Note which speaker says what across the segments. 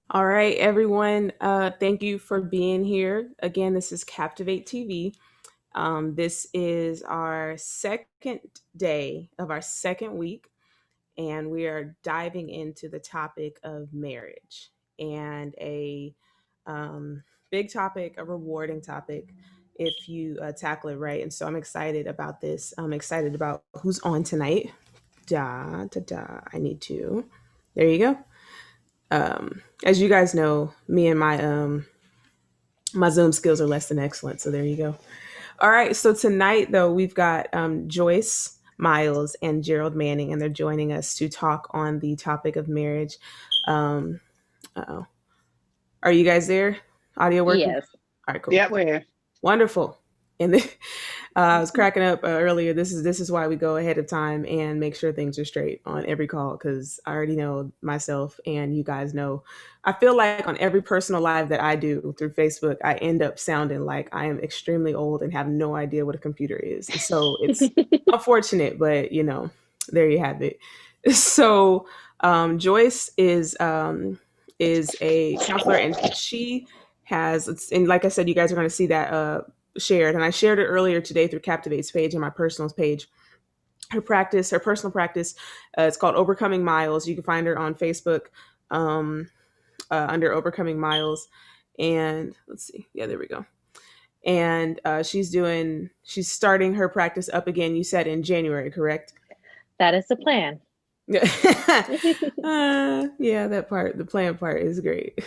Speaker 1: All right, everyone. Thank you for being here. Again, this is Captivate TV. This is our second day of our second week, and we are diving into the topic of marriage and a big topic, a rewarding topic if you tackle it right. And so I'm excited about this. I'm excited about who's on tonight. Da, da, da. I need to. There you go. As you guys know, me and my Zoom skills are less than excellent. So there you go. All right. So tonight, though, we've got Joyce Miles and Gerald Manning, and they're joining us to talk on the topic of marriage. Um, uh-oh. Are you guys there? Audio working?
Speaker 2: Yes.
Speaker 1: All right, cool.
Speaker 3: Yeah, we're here.
Speaker 1: Wonderful. And then, I was cracking up earlier. This is why we go ahead of time and make sure things are straight on every call because I already know myself and you guys know. I feel like on every personal live that I do through Facebook, I end up sounding like I am extremely old and have no idea what a computer is. So it's unfortunate, but there you have it. So Joyce is a counselor and she and like I said, you guys are going to see that shared, and I shared it earlier today through Captivate's page and my personal page. Her personal practice, it's called Overcoming Miles. You can find her on Facebook um, under Overcoming Miles, and let's see, yeah, there we go. And she's starting her practice up again. You said in January, correct?
Speaker 2: That is the plan.
Speaker 1: Yeah, yeah, that part, the plan part is great.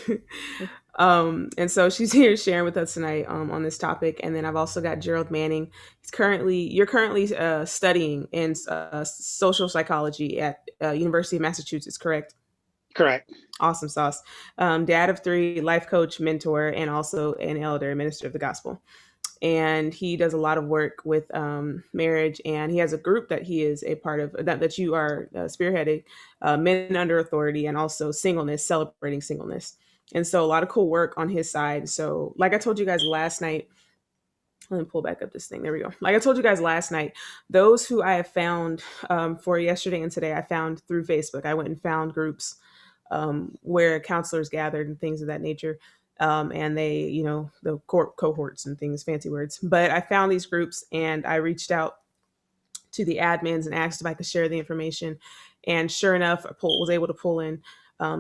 Speaker 1: And so she's here sharing with us tonight on this topic. And then I've also got Gerald Manning. You're currently studying in social psychology at University of Massachusetts, correct?
Speaker 3: Correct.
Speaker 1: Awesome sauce. Dad of three, life coach, mentor, and also an elder, minister of the gospel. And he does a lot of work with marriage, and he has a group that he is a part of that you are spearheading, Men Under Authority, and also singleness, celebrating singleness. And so a lot of cool work on his side. So like I told you guys last night, let me pull back up this thing. There we go. Like I told you guys last night, those who I have found for yesterday and today, I found through Facebook. I went and found groups where counselors gathered and things of that nature. And they, the cohorts and things, fancy words. But I found these groups and I reached out to the admins and asked if I could share the information. And sure enough, was able to pull in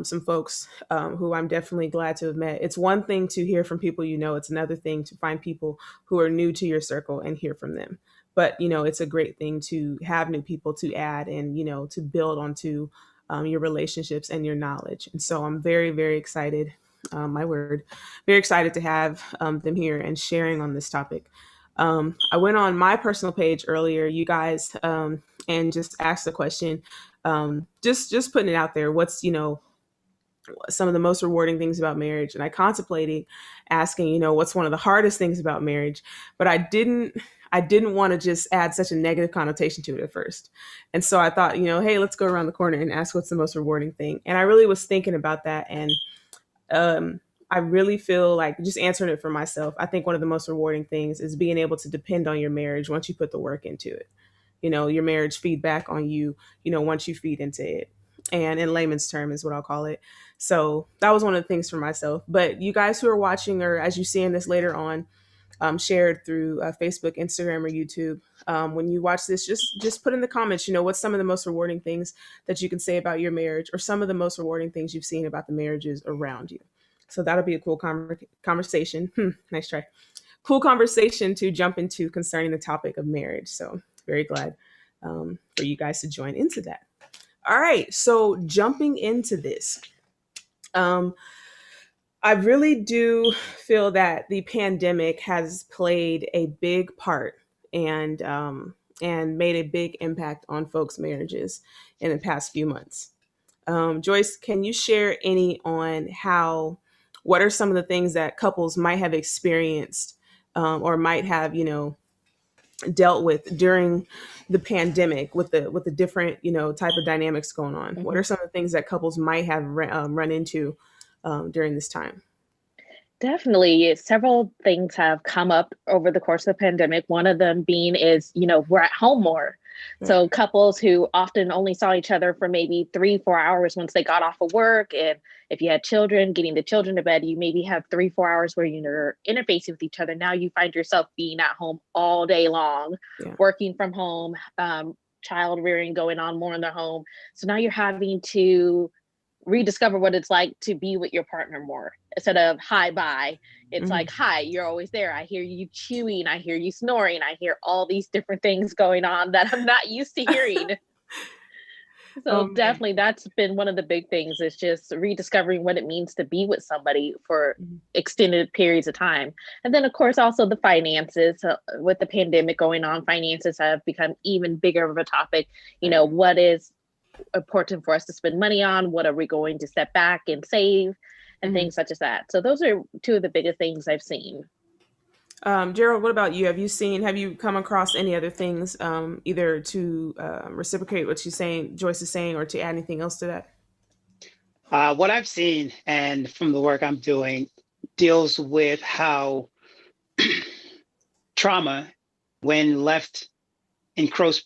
Speaker 1: some folks who I'm definitely glad to have met. It's one thing to hear from people it's another thing to find people who are new to your circle and hear from them. But, it's a great thing to have new people to add and, to build onto your relationships and your knowledge. And so I'm very, very excited. My word, very excited to have them here and sharing on this topic. I went on my personal page earlier, you guys, and just asked the question, just putting it out there. What's some of the most rewarding things about marriage? And I contemplated asking, what's one of the hardest things about marriage? But I didn't want to just add such a negative connotation to it at first. And so I thought, hey, let's go around the corner and ask what's the most rewarding thing. And I really was thinking about that. And I really feel like just answering it for myself, I think one of the most rewarding things is being able to depend on your marriage once you put the work into it. Your marriage feedback on you, once you feed into it. And in layman's term is what I'll call it. So that was one of the things for myself. But you guys who are watching, or as you see in this later on, shared through Facebook, Instagram, or YouTube, when you watch this, just put in the comments, what's some of the most rewarding things that you can say about your marriage, or some of the most rewarding things you've seen about the marriages around you. So that'll be a cool conversation. Nice try. Cool conversation to jump into concerning the topic of marriage. So very glad for you guys to join into that. All right. So jumping into this, I really do feel that the pandemic has played a big part and made a big impact on folks' marriages in the past few months. Joyce, can you share any on what are some of the things that couples might have experienced or might have, dealt with during the pandemic with the different, type of dynamics going on? What
Speaker 2: Mhm.
Speaker 1: are some of the things that couples might have run into during this time?
Speaker 2: Definitely. Several things have come up over the course of the pandemic. One of them being is, we're at home more.
Speaker 1: Right.
Speaker 2: So couples who often only saw each other for maybe 3, 4 hours once they got off of work. And if you had children, getting the children to bed, you maybe have 3, 4 hours where you're interfacing with each other. Now you find yourself being at home all day long,
Speaker 1: Yeah.
Speaker 2: working from home, child rearing going on more in the home. So now you're having to rediscover what it's like to be with your partner more. Instead of hi bye, it's
Speaker 1: Hmm.
Speaker 2: like hi, you're always there. I hear you chewing, I hear you snoring, I hear all these different things going on that I'm not used to hearing.
Speaker 1: Oh
Speaker 2: So
Speaker 1: man.
Speaker 2: definitely that's been one of the big things, is just rediscovering what it means to be with somebody for
Speaker 1: Mhm.
Speaker 2: extended periods of time. And then of course also the finances. With the pandemic going on, finances have become even bigger of a topic.
Speaker 1: Right.
Speaker 2: What is important for us to spend money on? What are we going to step back and save? And
Speaker 1: Mhm.
Speaker 2: things such as that. So those are two of the biggest things I've seen.
Speaker 1: Gerald, what about you? Have you come across any other things, either to reciprocate what she's saying, Joyce is saying, or to add anything else to that?
Speaker 3: What I've seen and from the work I'm doing deals with how trauma, when left in close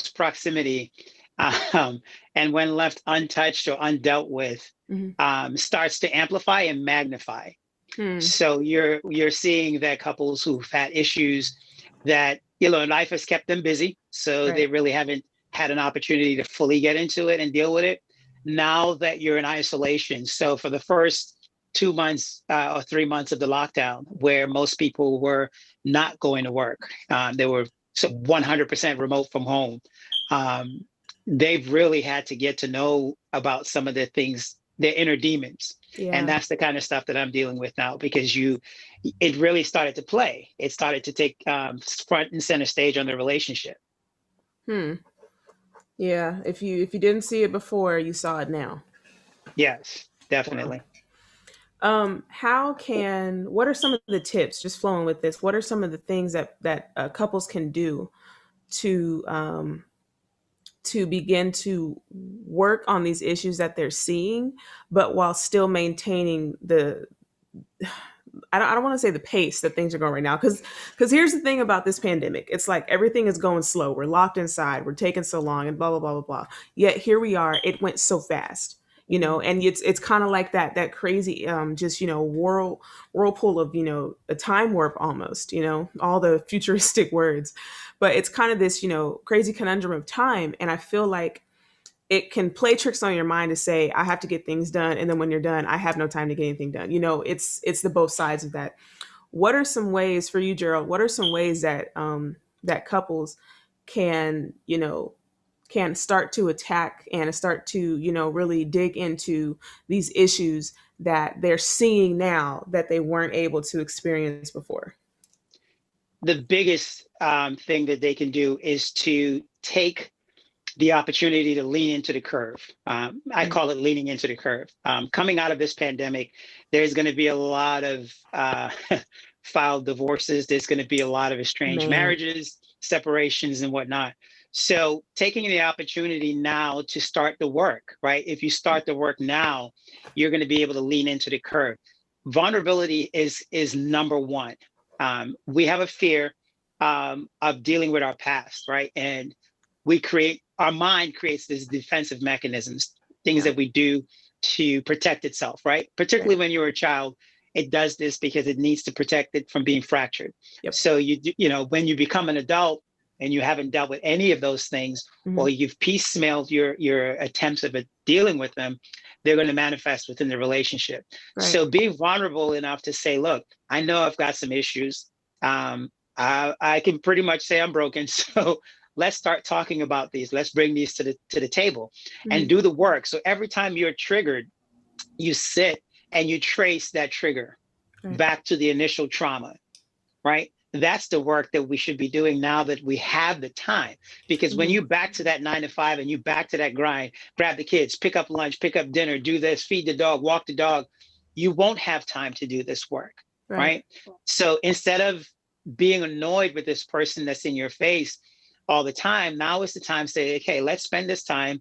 Speaker 3: proximity, um, and when left untouched or undealt with,
Speaker 1: Hmm.
Speaker 3: starts to amplify and magnify.
Speaker 1: Hmm.
Speaker 3: So you're seeing that couples who've had issues that life has kept them busy, so
Speaker 1: Right.
Speaker 3: they really haven't had an opportunity to fully get into it and deal with it. Now that you're in isolation, so for the first 2 months or 3 months of the lockdown, where most people were not going to work, they were 100% remote from home. Um, they've really had to get to know about some of the things, their inner demons, and
Speaker 1: Yeah.
Speaker 3: that's the kind of stuff that I'm dealing with now, because it really started to play. It started to take front and center stage on the relationship.
Speaker 1: Hmm. Yeah. If you didn't see it before, you saw it now.
Speaker 3: Yes,
Speaker 1: Wow.
Speaker 3: definitely.
Speaker 1: What are some of the tips, just flowing with this, what are some of the things that couples can do to begin to work on these issues that they're seeing, but while still maintaining the, I don't want to say the pace that things are going right now, because here's the thing about this pandemic. It's like everything is going slow. We're locked inside. We're taking so long, and blah blah blah blah blah. Yet here we are. It went so fast,
Speaker 2: Mhm.
Speaker 1: and it's kind of like that crazy just whirlpool of a time warp almost. All the futuristic words, but it's kind of this crazy conundrum of time, and I feel like it can play tricks on your mind to say I have to get things done, and then when you're done I have no time to get anything done. It's the both sides of that. What are some ways for you, Gerald? What are some ways that couples can can start to attack and start to really dig into these issues that they're seeing now that they weren't able to experience before?
Speaker 3: The biggest thing that they can do is to take the opportunity to lean into the curve. I
Speaker 1: Right.
Speaker 3: call it leaning into the curve. Coming out of this pandemic, there's going to be a lot of filed divorces. There's going to be a lot of estranged
Speaker 1: Man.
Speaker 3: marriages, separations, and whatnot. So, taking the opportunity now to start the work, right? If you start the work now, you're going to be able to lean into the curve. Vulnerability is number one. We have a fear of dealing with our past, right? And our mind creates these defensive mechanisms, things
Speaker 1: Yeah.
Speaker 3: that we do to protect itself, right?
Speaker 1: Right.
Speaker 3: Particularly when you're a child, it does this because it needs to protect it from being fractured.
Speaker 1: Yep.
Speaker 3: So when you become an adult and you haven't dealt with any of those things,
Speaker 1: Hmm.
Speaker 3: or you've piecemealed your attempts of dealing with them, they're going to manifest within the relationship.
Speaker 1: Right.
Speaker 3: So being vulnerable enough to say, look, I know I've got some issues. I can pretty much say I'm broken. So let's start talking about these. Let's bring these to the table and
Speaker 1: Hmm.
Speaker 3: do the work. So every time you're triggered, you sit and you trace that trigger
Speaker 1: Right.
Speaker 3: back to the initial trauma, right? That's the work that we should be doing now that we have the time. Because when
Speaker 1: Hmm.
Speaker 3: you back to that 9 to 5 and you back to that grind, grab the kids, pick up lunch, pick up dinner, do this, feed the dog, walk the dog, you won't have time to do this work,
Speaker 1: Right.
Speaker 3: right? So instead of being annoyed with this person that's in your face all the time, now is the time to say, okay, let's spend this time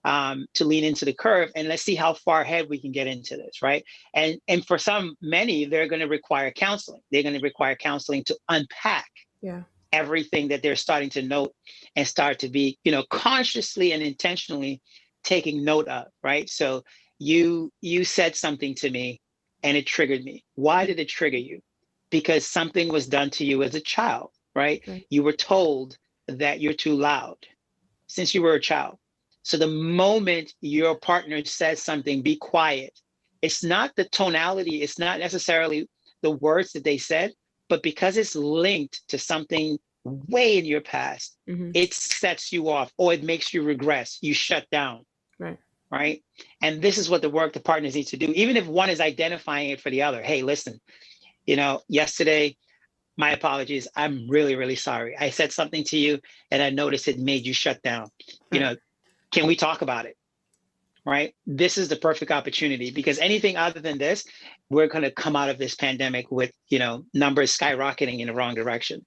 Speaker 3: to lean into the curve, and let's see how far ahead we can get into this, right? And for many, they're going to require counseling. They're going to require counseling to unpack everything that they're starting to note and start to be, consciously and intentionally taking note of, right? So you said something to me and it triggered me. Why did it trigger you? Because something was done to you as a child, right? You were told that you're too loud since you were a child. So the moment your partner says something, be quiet. It's not the tonality, it's not necessarily the words that they said, but because it's linked to something way in your past, it sets you off, or it makes you regress. You shut down. Right. And this is what the partners need to do, even if one is identifying it for the other. Hey, listen, yesterday, my apologies. I'm really, really sorry. I said something to you and I noticed it made you shut down. Can we talk about it? Right. This is the perfect opportunity, because anything other than this, we're going to come out of this pandemic with, numbers skyrocketing in the wrong direction.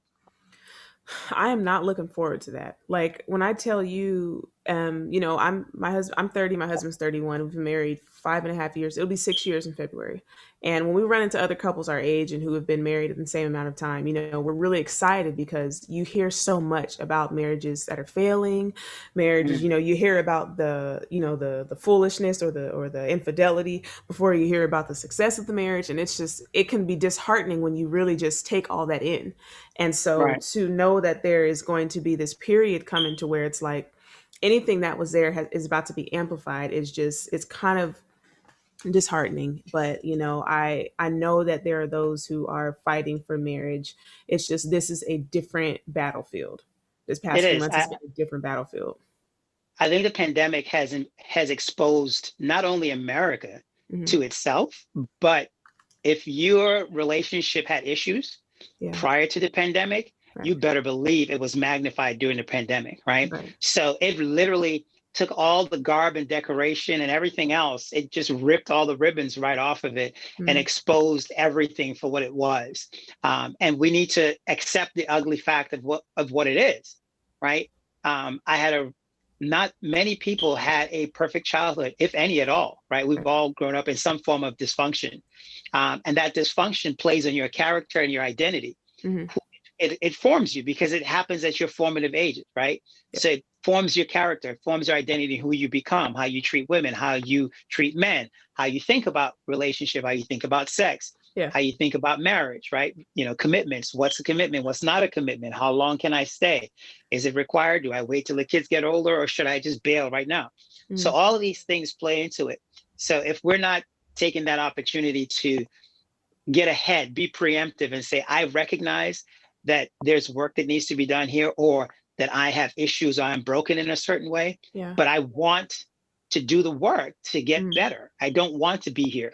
Speaker 1: I am not looking forward to that. Like, when I tell you, I'm 30, my husband's 31. We've been married 5.5 years. It'll be 6 years in February. And when we run into other couples our age and who have been married in the same amount of time, we're really excited because you hear so much about marriages that are failing, marriages, you hear about the foolishness or the infidelity before you hear about the success of the marriage. And it can be disheartening when you really just take all that in. And so to know that there is going to be this period coming to where it's like anything that was there is about to be amplified it's kind of disheartening. But, I know that there are those who are fighting for marriage. It's just, this is a different battlefield. This past few months has been a different battlefield.
Speaker 3: I think the pandemic has exposed not only America to itself, but if your relationship had issues prior to the pandemic, you better believe it was magnified during the pandemic, right? So it literally took all the garb and decoration and everything else. It just ripped all the ribbons right off of it and exposed everything for what it was. And we need to accept the ugly fact of what it is, right? Not many people had a perfect childhood, if any at all, right? We've all grown up in some form of dysfunction. And that dysfunction plays on your character and your identity. It forms you because it happens at your formative ages, right? So it forms your character, forms your identity, who you become, how you treat women, how you treat men, how you think about relationship, how you think about sex, how you think about marriage, right? Commitments. What's a commitment? What's not a commitment? How long can I stay? Is it required? Do I wait till the kids get older, or should I just bail right now? So all of these things play into it. So if we're not taking that opportunity to get ahead, be preemptive and say, I recognize that there's work that needs to be done here, or that I have issues, or I'm broken in a certain way, but I want to do the work to get better. I don't want to be here,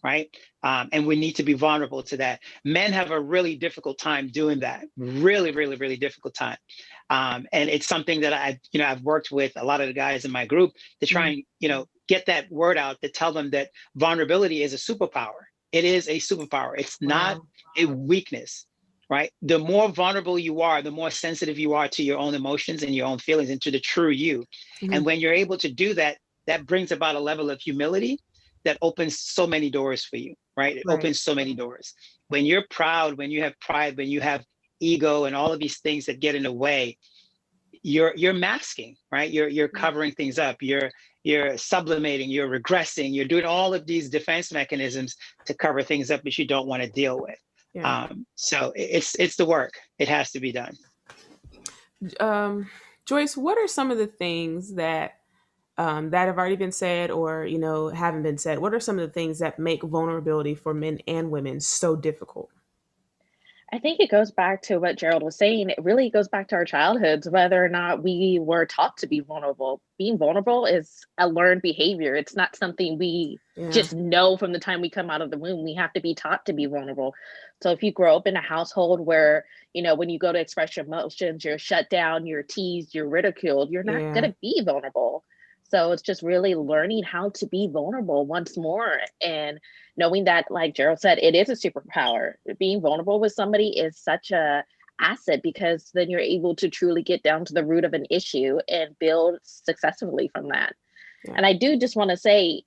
Speaker 3: right? And we need to be vulnerable to that. Men have a really difficult time doing that, really, really, really difficult time. And it's something that I've worked with a lot of the guys in my group to try and, get that word out, to tell them that vulnerability is a superpower. It is a superpower. It's not a weakness. Right? The more vulnerable you are, the more sensitive you are to your own emotions and your own feelings and to the true you. And when you're able to do that, that brings about a level of humility that opens so many doors for you, right? It opens so many doors. When you're proud, when you have pride, when you have ego and all of these things that get in the way, you're masking, right? You're covering things up. You're sublimating, you're regressing, you're doing all of these defense mechanisms to cover things up that you don't want to deal with. So it's the work. It has to be done.
Speaker 1: Joyce, what are some of the things that have already been said, or haven't been said? What are some of the things that make vulnerability for men and women so difficult?
Speaker 2: I think it goes back to what Gerald was saying. It really goes back to our childhoods, whether or not we were taught to be vulnerable. Being vulnerable is a learned behavior. It's not something we just know from the time we come out of the womb. We have to be taught to be vulnerable. So if you grow up in a household where, when you go to express your emotions, you're shut down, you're teased, you're ridiculed, you're not going to be vulnerable. So it's just really learning how to be vulnerable once more, and knowing that, like Gerald said, it is a superpower. Being vulnerable with somebody is such a asset, because then you're able to truly get down to the root of an issue and build successfully from that.
Speaker 1: Yeah.
Speaker 2: And I do just want to say,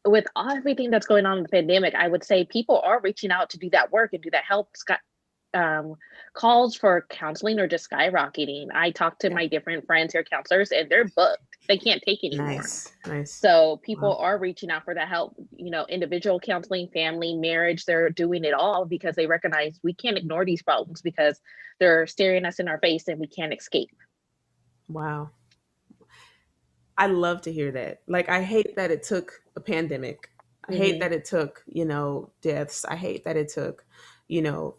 Speaker 2: with everything that's going on in the pandemic, I would say people are reaching out to do that work and do that help. Calls for counseling are just skyrocketing. I talk to my different friends who are counselors, and they're booked. They can't take anymore.
Speaker 1: Nice.
Speaker 2: So people are reaching out for that help, individual counseling, family, marriage. They're doing it all because they recognize we can't ignore these problems because they're staring us in our face and we can't escape.
Speaker 1: Wow. I love to hear that. Like, I hate that it took a pandemic. I hate that it took, deaths. I hate that it took,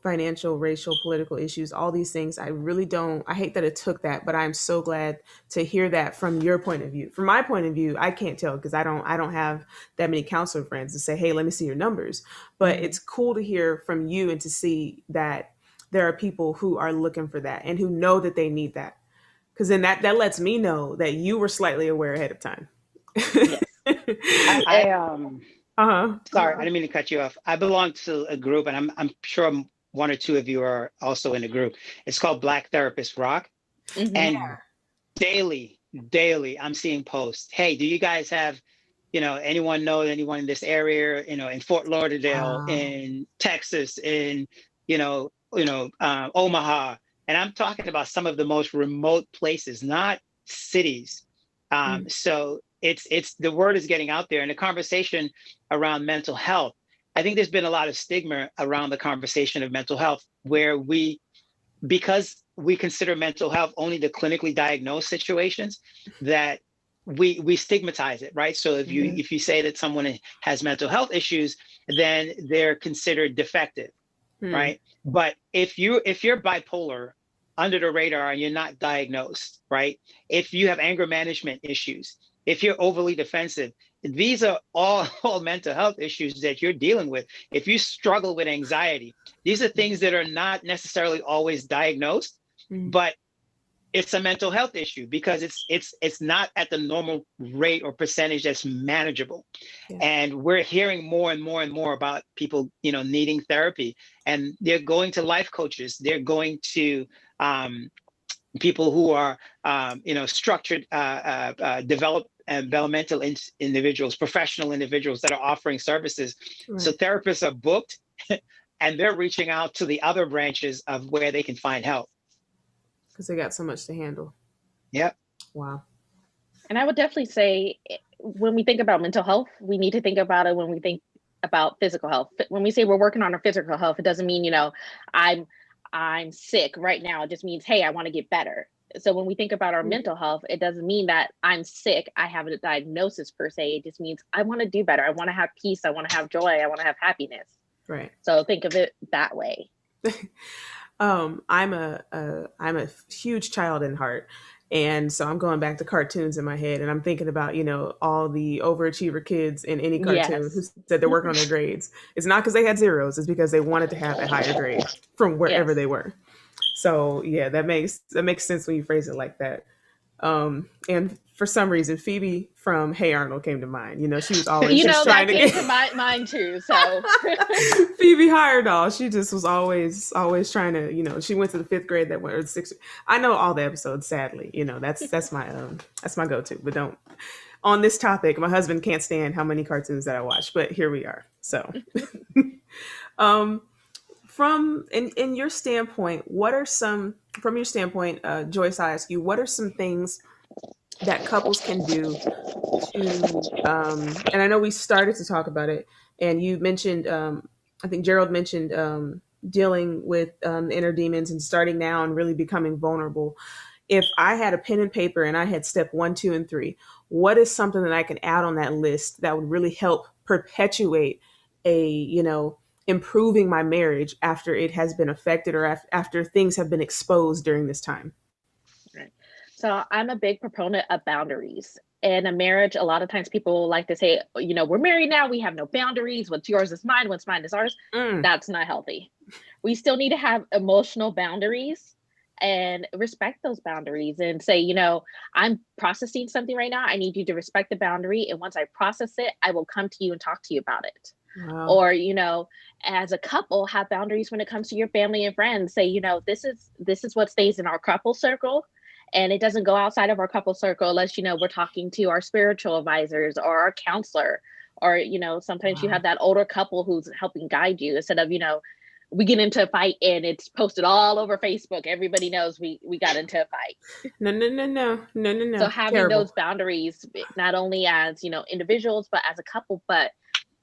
Speaker 1: financial, racial, political issues, all these things. I really don't. I hate that it took that, but I'm so glad to hear that from your point of view. From my point of view, I can't tell because I don't have that many counselor friends to say, hey, let me see your numbers. But it's cool to hear from you and to see that there are people who are looking for that and who know that they need that. Because then that lets me know that you were slightly aware ahead of time.
Speaker 2: Yes.
Speaker 3: Sorry, I didn't mean to cut you off. I belong to a group, and I'm sure one or two of you are also in the group. It's called Black Therapists Rock. And daily, I'm seeing posts. Hey, do you guys have, anyone know anyone in this area, in Fort Lauderdale, in Texas, in, Omaha? And I'm talking about some of the most remote places, not cities. So it's the word is getting out there, and the conversation around mental health. I think there's been a lot of stigma around the conversation of mental health, where because we consider mental health only the clinically diagnosed situations, that we stigmatize it, right? So if you say that someone has mental health issues, then they're considered defective, right? But if you're bipolar, under the radar, and you're not diagnosed, right? If you have anger management issues, if you're overly defensive, these are all mental health issues that you're dealing with. If you struggle with anxiety, these are things that are not necessarily always diagnosed, but it's a mental health issue because it's not at the normal rate or percentage that's manageable. And we're hearing more and more and more about people, needing therapy, and they're going to life coaches. They're going to people who are, structured, developmental individuals, professional individuals that are offering services. Right. So therapists are booked and they're reaching out to the other branches of where they can find help.
Speaker 1: Because they got so much to handle.
Speaker 3: Yep.
Speaker 1: Wow.
Speaker 2: And I would definitely say when we think about mental health, we need to think about it when we think about physical health. When we say we're working on our physical health, it doesn't mean, I'm sick right now. It just means, hey, I want to get better. So when we think about our mental health, it doesn't mean that I'm sick, I have a diagnosis per se. It just means I want to do better. I want to have peace. I want to have joy. I want to have happiness.
Speaker 1: Right.
Speaker 2: So think of it that way.
Speaker 1: I'm a huge child in heart. And so I'm going back to cartoons in my head, and I'm thinking about, all the overachiever kids in any cartoon who said they're working on their grades. It's not because they had zeros. It's because they wanted to have a higher grade from wherever they were. So yeah, that makes sense when you phrase it like that. And for some reason, Phoebe from Hey Arnold came to mind. She was always just trying to get
Speaker 2: to mine too. So
Speaker 1: Phoebe Heyerdahl, she just was always trying to, she went to the 5th grade, that went, or the 6th. I know all the episodes, sadly. That's my go-to. But don't, on this topic, my husband can't stand how many cartoons that I watch, but here we are. So from in your standpoint, from your standpoint, Joyce, I'll ask you, what are some things that couples can do to, and I know we started to talk about it, and you mentioned, I think Gerald mentioned dealing with inner demons and starting now and really becoming vulnerable. If I had a pen and paper and I had step 1, 2, and 3, what is something that I can add on that list that would really help perpetuate improving my marriage after it has been affected or after things have been exposed during this time?
Speaker 2: Right. So I'm a big proponent of boundaries. In a marriage, a lot of times people like to say, we're married now, we have no boundaries. What's yours is mine, what's mine is ours. That's not healthy. We still need to have emotional boundaries and respect those boundaries and say, I'm processing something right now. I need you to respect the boundary. And once I process it, I will come to you and talk to you about it.
Speaker 1: Wow.
Speaker 2: Or, as a couple, have boundaries when it comes to your family and friends. Say, you know, this is what stays in our couple circle, and it doesn't go outside of our couple circle unless, you know, we're talking to our spiritual advisors or our counselor, or, you know, sometimes you
Speaker 1: Wow.
Speaker 2: have that older couple who's helping guide you, instead of, you know, we get into a fight and it's posted all over Facebook. Everybody knows we got into a fight.
Speaker 1: No, no, no, no, no, no,
Speaker 2: So
Speaker 1: no.
Speaker 2: having
Speaker 1: Terrible.
Speaker 2: those boundaries, not only as, you know, individuals, but as a couple, but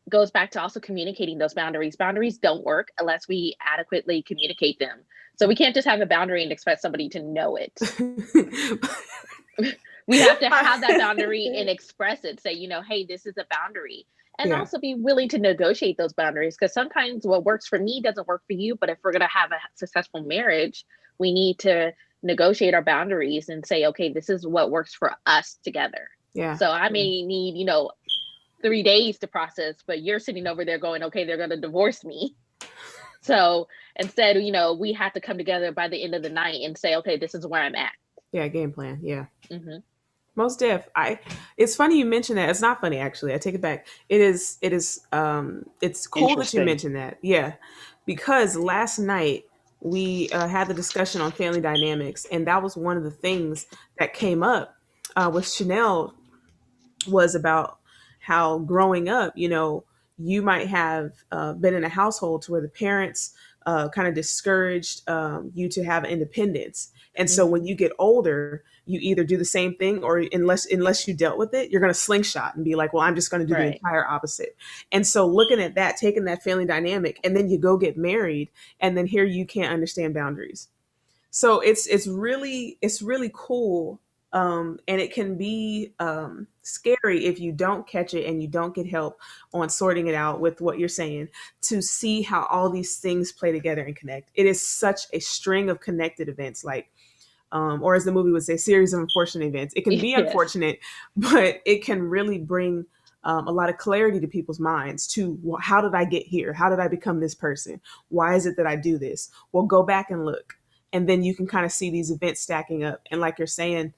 Speaker 2: goes back to also communicating those boundaries. Boundaries don't work unless we adequately communicate them. So we can't just have a boundary and expect somebody to know it. We have to have that boundary and express it. Say, you know, hey, this is a boundary. And
Speaker 1: Yeah.
Speaker 2: also be willing to negotiate those boundaries, because sometimes what works for me doesn't work for you. But if we're going to have a successful marriage, we need to negotiate our boundaries and say, okay, this is what works for us together.
Speaker 1: Yeah.
Speaker 2: So I may need, you know, 3 days to process, but you're sitting over there going, okay, they're going to divorce me. So instead, you know, we have to come together by the end of the night and say, okay, this is where I'm at.
Speaker 1: Yeah. Game plan. Yeah.
Speaker 2: Mm-hmm.
Speaker 1: Most def. It's funny you mentioned that. It's not funny actually. I take it back. It is. It is. It's cool that you
Speaker 3: Interesting.
Speaker 1: mentioned that. Yeah, because last night we had the discussion on family dynamics, and that was one of the things that came up with Chanel, was about how growing up, you know, you might have been in a household to where the parents kind of discouraged you to have independence. And so when you get older, you either do the same thing, or unless you dealt with it, you're going to slingshot and be like, well, I'm just going to do the
Speaker 2: Right.
Speaker 1: entire opposite. And so looking at that, taking that family dynamic, and then you go get married, and then here you can't understand boundaries. So it's really cool, and it can be scary if you don't catch it and you don't get help on sorting it out with what you're saying, to see how all these things play together and connect. It is such a string of connected events, like or as the movie would say, series of unfortunate events. It can be
Speaker 2: Yes.
Speaker 1: unfortunate, but it can really bring a lot of clarity to people's minds to, well, how did I get here? How did I become this person? Why is it that I do this? Well, go back and look. And then you can kind of see these events stacking up. And like you're saying,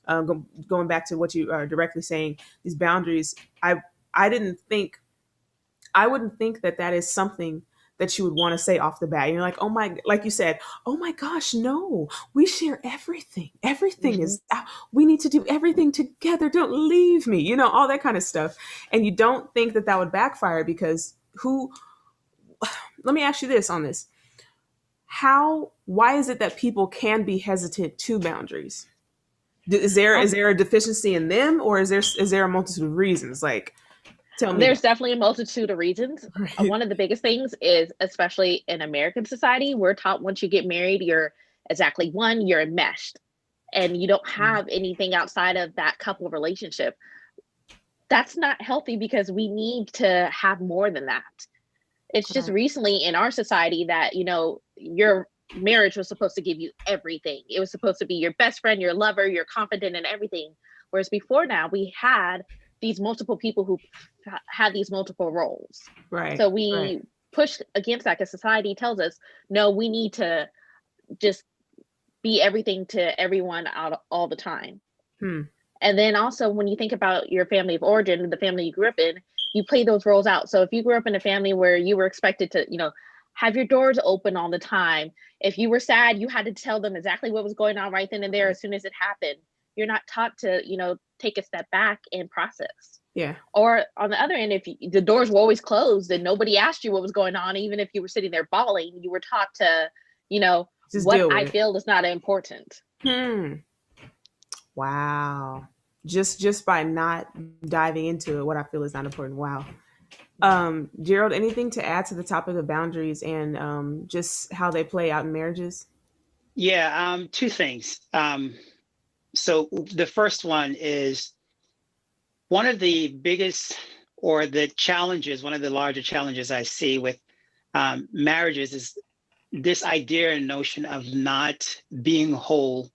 Speaker 1: going back to what you are directly saying, these boundaries, I didn't think, I wouldn't think that that is something that you would want to say off the bat. You're like, oh my, like you said, oh my gosh, no, we share everything. Everything
Speaker 2: Mm-hmm.
Speaker 1: is, we need to do everything together. Don't leave me, you know, all that kind of stuff. And you don't think that that would backfire, because let me ask you this on this. Why is it that people can be hesitant to boundaries? Is there
Speaker 2: Um,
Speaker 1: a deficiency in them, or is there a multitude of reasons? Like, tell me
Speaker 2: there's
Speaker 1: that.
Speaker 2: definitely a multitude of reasons.
Speaker 1: Right.
Speaker 2: One of the biggest things is, especially in American society, we're taught once you get married, you're exactly one, you're enmeshed, and you don't have anything outside of that couple relationship. That's not healthy, because we need to have more than that. It's just
Speaker 1: Right.
Speaker 2: recently in our society that, you know, your marriage was supposed to give you everything. It was supposed to be your best friend, your lover, your confidant, and everything. Whereas before, now we had these multiple people who had these multiple roles.
Speaker 1: Right.
Speaker 2: So
Speaker 1: Right.
Speaker 2: we pushed against that, because society tells us, no, we need to just be everything to everyone out all the time.
Speaker 1: Hmm.
Speaker 2: And then also, when you think about your family of origin, the family you grew up in, you play those roles out. So if you grew up in a family where you were expected to, you know, have your doors open all the time, if you were sad, you had to tell them exactly what was going on right then and there as soon as it happened. You're not taught to, you know, take a step back and process.
Speaker 1: Yeah.
Speaker 2: Or on the other end, if the doors were always closed and nobody asked you what was going on, even if you were sitting there bawling, you were taught to, you know,
Speaker 1: Just
Speaker 2: what
Speaker 1: deal with
Speaker 2: I
Speaker 1: it.
Speaker 2: feel is not important.
Speaker 1: Hmm. Wow. Just by not diving into it, what I feel is not important. Wow. Gerald, anything to add to the topic of boundaries and just how they play out in marriages?
Speaker 3: Yeah, two things. So the first one is, one of the biggest, or the challenges, one of the larger challenges I see with marriages, is this idea and notion of not being whole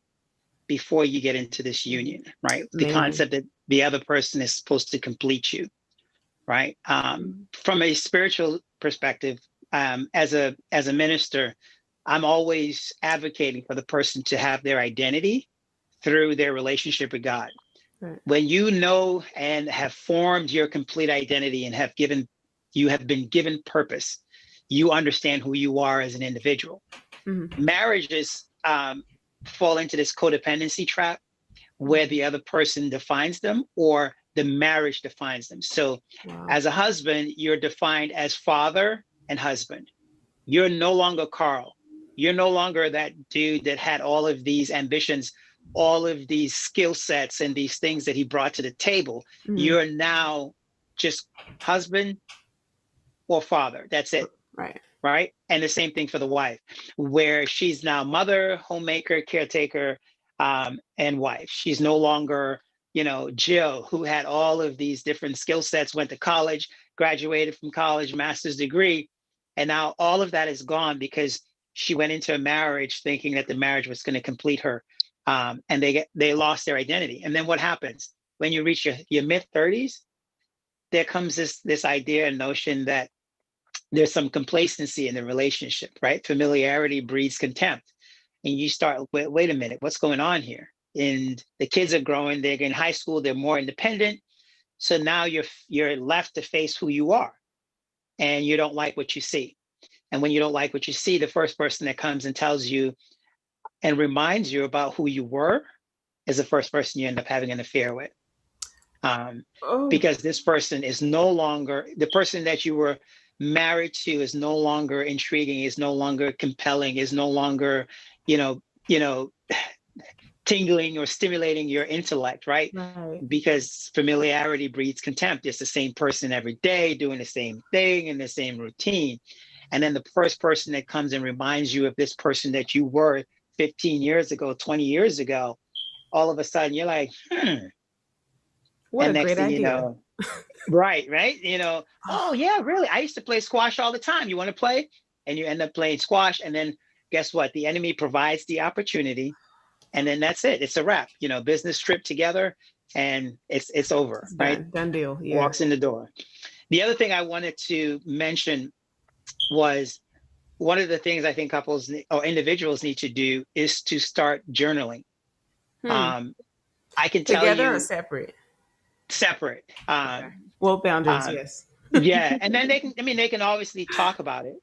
Speaker 3: before you get into this union, right? The
Speaker 1: Amazing.
Speaker 3: concept that the other person is supposed to complete you, right? From a spiritual perspective, as a minister, I'm always advocating for the person to have their identity through their relationship with God.
Speaker 1: Right.
Speaker 3: When you know and have formed your complete identity and you have been given purpose, you understand who you are as an individual. Marriages fall into this codependency trap where the other person defines them or the marriage defines them. So as a husband, you're defined as father and husband. You're no longer Carl. You're no longer that dude that had all of these ambitions, all of these skill sets and these things that he brought to the table. You're now just husband or father. That's it.
Speaker 1: Right.
Speaker 3: Right. And the same thing for the wife, where she's now mother, homemaker, caretaker, and wife. She's no longer, Jill, who had all of these different skill sets, went to college, graduated from college, master's degree. And now all of that is gone because she went into a marriage thinking that the marriage was going to complete her. And they lost their identity. And then what happens when you reach your mid-30s? There comes this idea and notion that there's some complacency in the relationship, right? Familiarity breeds contempt. And you start, wait a minute, what's going on here? And the kids are growing, they're in high school, they're more independent. So now you're left to face who you are and you don't like what you see. And when you don't like what you see, the first person that comes and tells you and reminds you about who you were is the first person you end up having an affair with. Because this person is no longer, the person that you were married to is no longer intriguing, is no longer compelling, is no longer, tingling or stimulating your intellect, right? Because familiarity breeds contempt. It's the same person every day doing the same thing in the same routine. And then the first person that comes and reminds you of this person that you were 15 years ago, 20 years ago, all of a sudden you're like,
Speaker 1: What
Speaker 3: and
Speaker 1: a
Speaker 3: next
Speaker 1: great
Speaker 3: thing
Speaker 1: idea.
Speaker 3: you know, right. Oh yeah, really? I used to play squash all the time. You want to play? And you end up playing squash. And then guess what? The enemy provides the opportunity. And then that's it. It's a wrap. Business trip together and it's over,
Speaker 1: It's
Speaker 3: right?
Speaker 1: done deal. Yeah.
Speaker 3: Walks in the door. The other thing I wanted to mention was one of the things I think couples or individuals need to do is to start journaling. I can tell
Speaker 1: Together
Speaker 3: you
Speaker 1: or separate?
Speaker 3: Separate.
Speaker 1: Okay. Well, boundaries, yes.
Speaker 3: Yeah. And then they can obviously talk about it,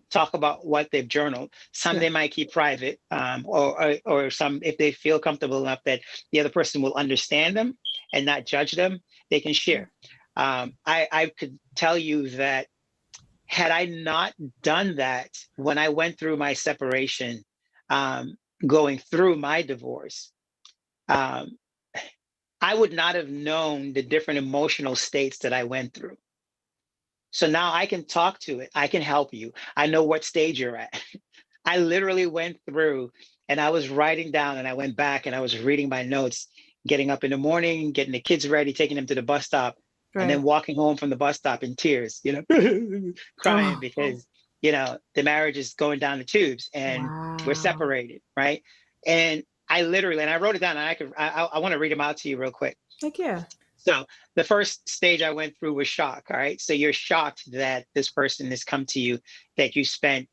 Speaker 3: talk about what they've journaled. Some they might keep private, or some, if they feel comfortable enough that the other person will understand them and not judge them, they can share. I could tell you that had I not done that when I went through my separation, going through my divorce, I would not have known the different emotional states that I went through. So now I can talk to it. I can help you. I know what stage you're at. I literally went through and I was writing down and I went back and I was reading my notes, getting up in the morning, getting the kids ready, taking them to the bus stop, and then walking home from the bus stop in tears, crying because, the marriage is going down the tubes and we're separated, right? And I literally, and I wrote it down and I want to read them out to you real quick.
Speaker 1: Heck yeah.
Speaker 3: So the first stage I went through was shock. All right. So you're shocked that this person has come to you that you spent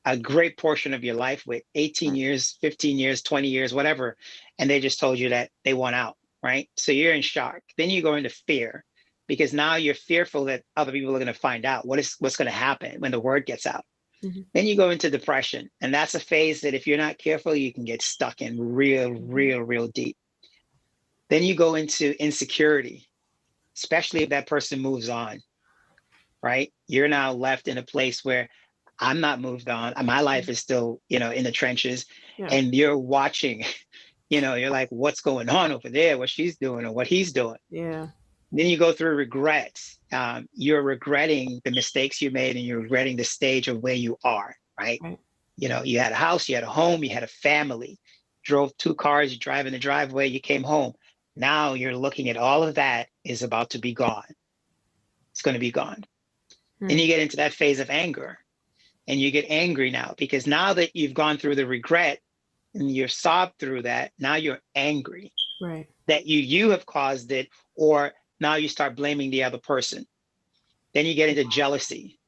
Speaker 3: a great portion of your life with, 18 years, 15 years, 20 years, whatever. And they just told you that they want out. Right. So you're in shock. Then you go into fear because now you're fearful that other people are going to find out what's going to happen when the word gets out. Then you go into depression. And that's a phase that if you're not careful, you can get stuck in real deep. Then you go into insecurity, especially if that person moves on, right? You're now left in a place where I'm not moved on. My life is still, in the trenches, and you're watching, you're like, what's going on over there, what she's doing or what he's doing.
Speaker 1: Yeah.
Speaker 3: Then you go through regrets. You're regretting the mistakes you made and you're regretting the stage of where you are, right? You had a house, you had a home, you had a family, drove 2 cars, you drive in the driveway, you came home. Now you're looking at all of that is about to be gone. It's going to be gone. Then you get into that phase of anger and you get angry now because now that you've gone through the regret and you're sobbed through that, now you're angry that you have caused it, or now you start blaming the other person. Then you get into jealousy,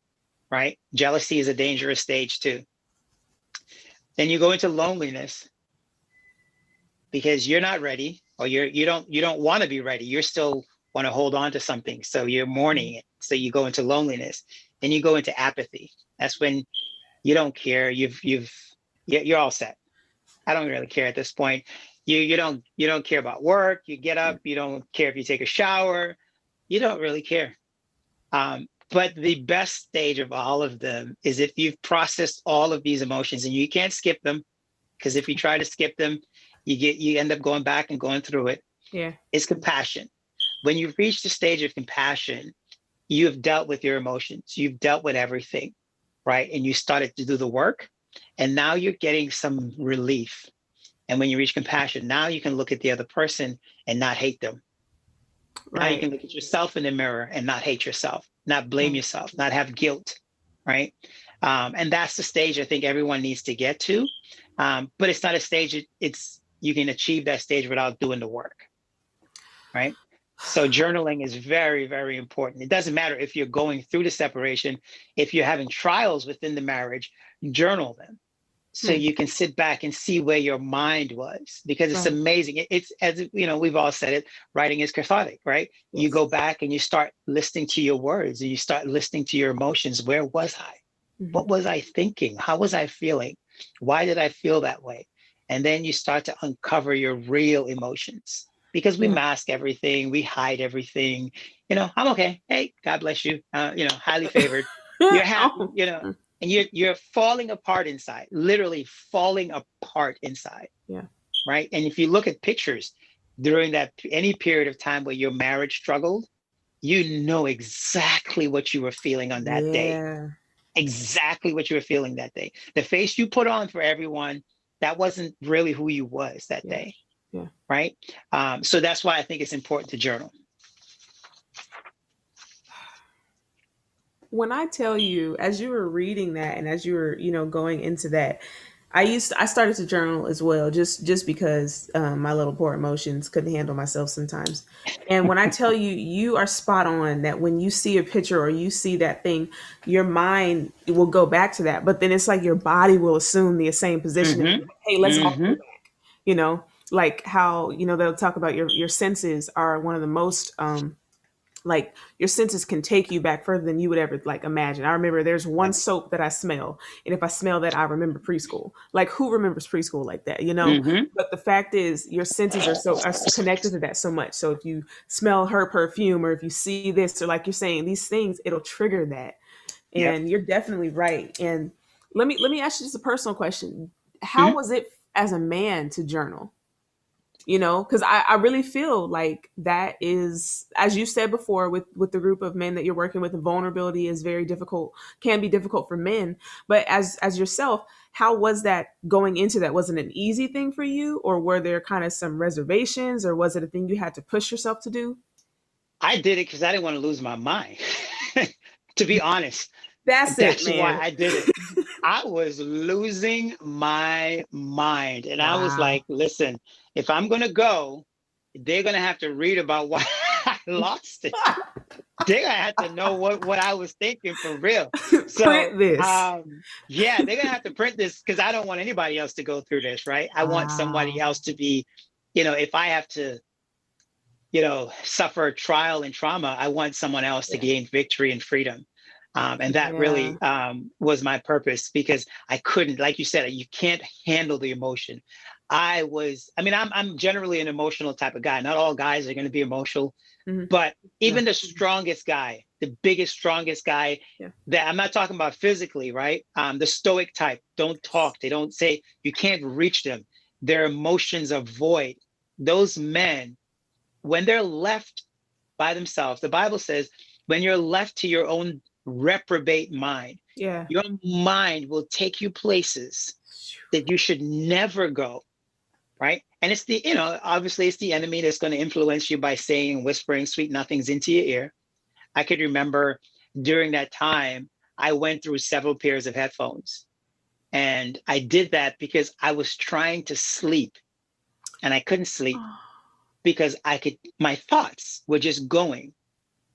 Speaker 3: right? Jealousy is a dangerous stage too. Then you go into loneliness because you're not ready, or you don't want to be ready. You still want to hold on to something. So you're mourning it. So you go into loneliness. Then you go into apathy. That's when you don't care. You're all set. I don't really care at this point. You don't care about work. You get up. You don't care if you take a shower. You don't really care. But the best stage of all of them is if you've processed all of these emotions, and you can't skip them, because if you try to skip them, you end up going back and going through it.
Speaker 1: Yeah.
Speaker 3: It's compassion. When you've reached the stage of compassion, you have dealt with your emotions. You've dealt with everything, right? And you started to do the work, and now you're getting some relief. And when you reach compassion, now you can look at the other person and not hate them. Now you
Speaker 1: Right.
Speaker 3: can look at yourself in the mirror and not hate yourself, not blame yourself, not have guilt, right? And that's the stage I think everyone needs to get to. But it's not a stage, it's you can achieve that stage without doing the work, right? So journaling is very, very important. It doesn't matter if you're going through the separation, if you're having trials within the marriage, journal them. So you can sit back and see where your mind was, because it's
Speaker 1: Right.
Speaker 3: amazing. It's, as you know, we've all said it, writing is cathartic, right? You
Speaker 1: Yes.
Speaker 3: go back and you start listening to your words, and you start listening to your emotions. Where was I? What was I thinking? How was I feeling? Why did I feel that way? And then you start to uncover your real emotions, because we
Speaker 1: Yeah.
Speaker 3: mask everything, we hide everything. I'm okay. Hey, God bless you. Highly favored. You're happy,
Speaker 1: Oh.
Speaker 3: and you're falling apart inside, literally falling apart inside,
Speaker 1: Yeah.
Speaker 3: right? And if you look at pictures during that any period of time where your marriage struggled, you know exactly what you were feeling on that day.
Speaker 1: Yeah.
Speaker 3: Exactly what you were feeling that day. The face you put on for everyone, that wasn't really who you was that
Speaker 1: Yeah.
Speaker 3: day,
Speaker 1: Yeah.
Speaker 3: right? So that's why I think it's important to journal.
Speaker 1: When I tell you, as you were reading that and as you were, going into that, I started to journal as well, just because my little poor emotions couldn't handle myself sometimes. And when I tell you, you are spot on that when you see a picture or you see that thing, your mind will go back to that, but then it's like your body will assume the same position. And,
Speaker 3: Mm-hmm.
Speaker 1: hey, let's all go
Speaker 3: Mm-hmm.
Speaker 1: back. Like how they'll talk about your senses are one of the most like your senses can take you back further than you would ever like imagine. I remember there's one
Speaker 3: Yep.
Speaker 1: soap that I smell, and if I smell that, I remember preschool. Like who remembers preschool like that?
Speaker 3: Mm-hmm.
Speaker 1: But the fact is, your senses are connected to that so much. So if you smell her perfume, or if you see this, or like you're saying these things, it'll trigger that.
Speaker 3: Yep.
Speaker 1: And you're definitely right. And let me ask you just a personal question. How
Speaker 3: Mm-hmm.
Speaker 1: was it as a man to journal? Because I really feel like that is, as you said before, with the group of men that you're working with, vulnerability is very difficult, can be difficult for men. But as yourself, how was that going into that? Was it an easy thing for you, or were there kind of some reservations, or was it a thing you had to push yourself to do?
Speaker 3: I did it because I didn't want to lose my mind. To be honest,
Speaker 1: That's it,
Speaker 3: that's why
Speaker 1: man.
Speaker 3: I did it. I was losing my mind. And I was
Speaker 1: Wow.
Speaker 3: like, listen, if I'm going to go, they're going to have to read about why I lost it. They're going to have to know what I was thinking for real. So,
Speaker 1: Print this.
Speaker 3: yeah, they're going to have to print this, because I don't want anybody else to go through this, right? I want somebody
Speaker 1: Wow.
Speaker 3: else to be, if I have to, suffer trial and trauma, I want someone else to
Speaker 1: Yeah.
Speaker 3: gain victory and freedom. And that
Speaker 1: Yeah.
Speaker 3: really was my purpose, because I couldn't, like you said, you can't handle the emotion. I'm generally an emotional type of guy. Not all guys are going to be emotional,
Speaker 1: Hmm.
Speaker 3: but
Speaker 1: Yeah.
Speaker 3: even the strongest guy, the biggest, strongest guy,
Speaker 1: Yeah.
Speaker 3: that I'm not talking about physically, right? The stoic type don't talk. They don't say, you can't reach them. Their emotions are void. Those men, when they're left by themselves, the Bible says, when you're left to your own reprobate mind,
Speaker 1: Yeah.
Speaker 3: your mind will take you places that you should never go, right? And it's obviously it's the enemy that's going to influence you by saying and whispering sweet nothings into your ear. I could remember during that time, I went through several pairs of headphones. And I did that because I was trying to sleep, and I couldn't sleep because my thoughts were just going,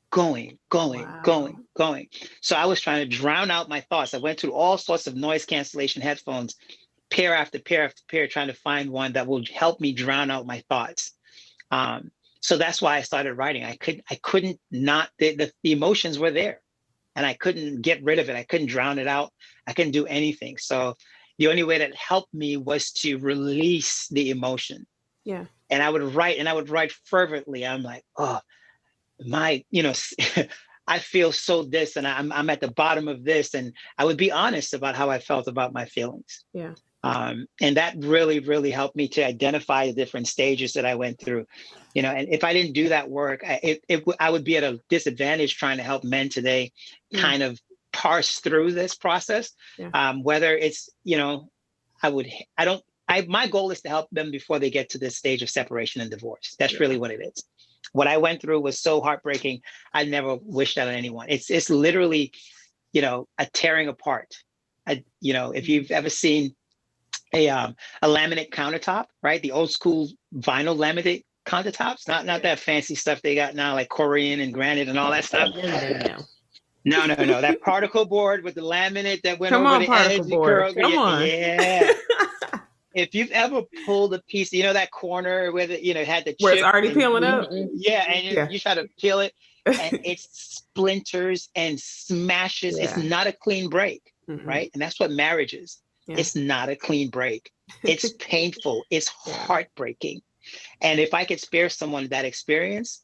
Speaker 3: going, going,
Speaker 1: Wow.
Speaker 3: going, going. So I was trying to drown out my thoughts. I went through all sorts of noise cancellation headphones, pair after pair after pair, trying to find one that will help me drown out my thoughts. So that's why I started writing. I couldn't not, the emotions were there. and I couldn't get rid of it. I couldn't drown it out. I couldn't do anything. So the only way that helped me was to release the emotion.
Speaker 1: Yeah.
Speaker 3: And I would write fervently. I'm like, oh, my, I feel so this, and I'm at the bottom of this. And I would be honest about how I felt about my feelings.
Speaker 1: Yeah.
Speaker 3: And that really, really helped me to identify the different stages that I went through, and if I didn't do that work, I would be at a disadvantage trying to help men today kind of parse through this process.
Speaker 1: Yeah.
Speaker 3: Whether it's, my goal is to help them before they get to this stage of separation and divorce. That's really what it is. What I went through was so heartbreaking. I never wish that on anyone. It's literally, a tearing apart. If you've ever seen a laminate countertop, right? The old school vinyl laminate countertops, not that fancy stuff they got now, like Korean and granite and all that stuff. No. That particle board with the laminate that went over the edge.
Speaker 1: Come on.
Speaker 3: Yeah. If you've ever pulled a piece, that corner where it had the chip
Speaker 1: where it's already peeling up.
Speaker 3: Yeah, and you try to peel it, and it splinters and smashes. It's not a clean break, right? And that's what marriage is. It's not a clean break. It's painful. It's heartbreaking. And if I could spare someone that experience,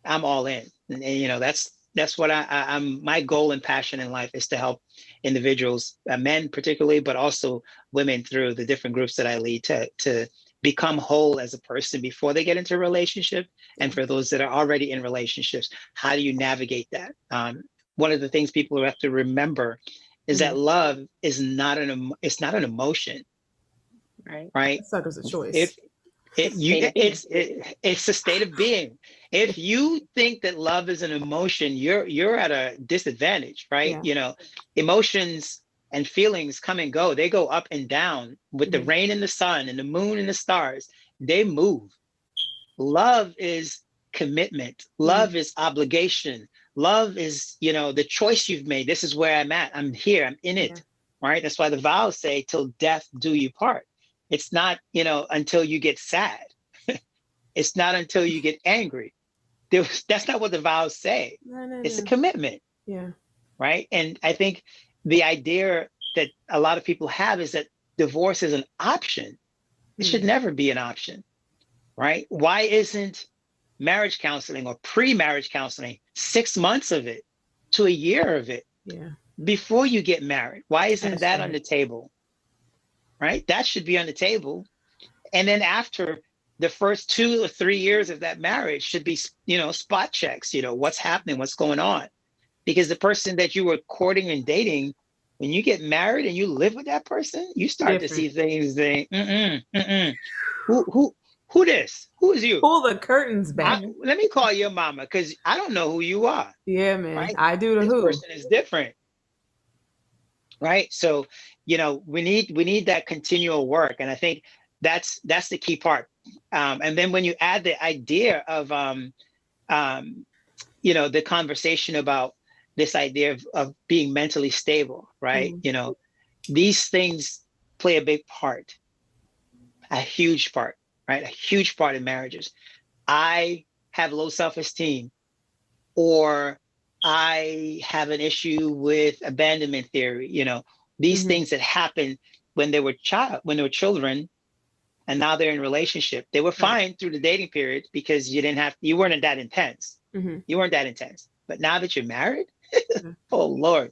Speaker 3: I'm all in. And that's what I'm. My goal and passion in life is to help individuals, men particularly, but also women through the different groups that I lead to become whole as a person before they get into a relationship. And for those that are already in relationships, how do you navigate that? One of the things people have to remember is that love is not it's not an emotion, right?
Speaker 1: It's a choice.
Speaker 3: It's a state of being. If you think that love is an emotion, you're at a disadvantage, right? Emotions and feelings come and go. They go up and down with the rain and the sun and the moon and the stars. They move. Love is commitment. Love is obligation. Love is, the choice you've made. This is where I'm at. I'm here. I'm in it, right? That's why the vows say, till death do you part. It's not, until you get sad. It's not until you get angry. That's not what the vows say. It's a commitment.
Speaker 1: Yeah.
Speaker 3: Right. And I think the idea that a lot of people have is that divorce is an option. It should never be an option. Right. Why isn't marriage counseling or pre-marriage counseling 6 months of it to a year of it before you get married? Why isn't that on the table? Right? That should be on the table. And then after the first 2 or 3 years of that marriage should be, spot checks, what's happening, what's going on. Because the person that you were courting and dating, when you get married and you live with that person, you start to see things saying, who this? Who is you?
Speaker 1: Pull the curtains back.
Speaker 3: Let me call your mama, because I don't know who you are.
Speaker 1: Yeah, man.
Speaker 3: Right?
Speaker 1: I do the
Speaker 3: this
Speaker 1: who.
Speaker 3: Person is different. Right. So, we need that continual work. And I think that's the key part. And then when you add the idea of, the conversation about this idea of being mentally stable, right? These things play a big part, a huge part, right? A huge part in marriages. I have low self-esteem, or I have an issue with abandonment theory, these things that happen when they were children, and now they're in relationship. They were fine through the dating period because you weren't that intense. You weren't that intense. But now that you're married, oh Lord,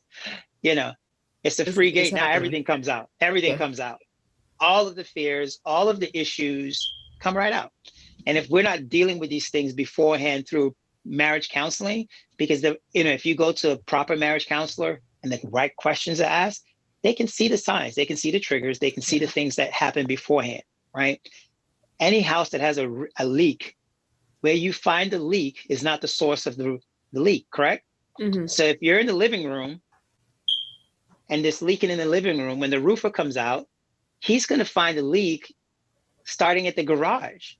Speaker 3: it's a free gate. Now everything comes out. Everything comes out. All of the fears, all of the issues come right out. And if we're not dealing with these things beforehand through marriage counseling, because if you go to a proper marriage counselor and the right questions are asked, they can see the signs, they can see the triggers, they can see the things that happen beforehand, right? Any house that has a leak, where you find the leak is not the source of the leak, correct? So if you're in the living room and there's leaking in the living room, when the roofer comes out, he's going to find a leak starting at the garage,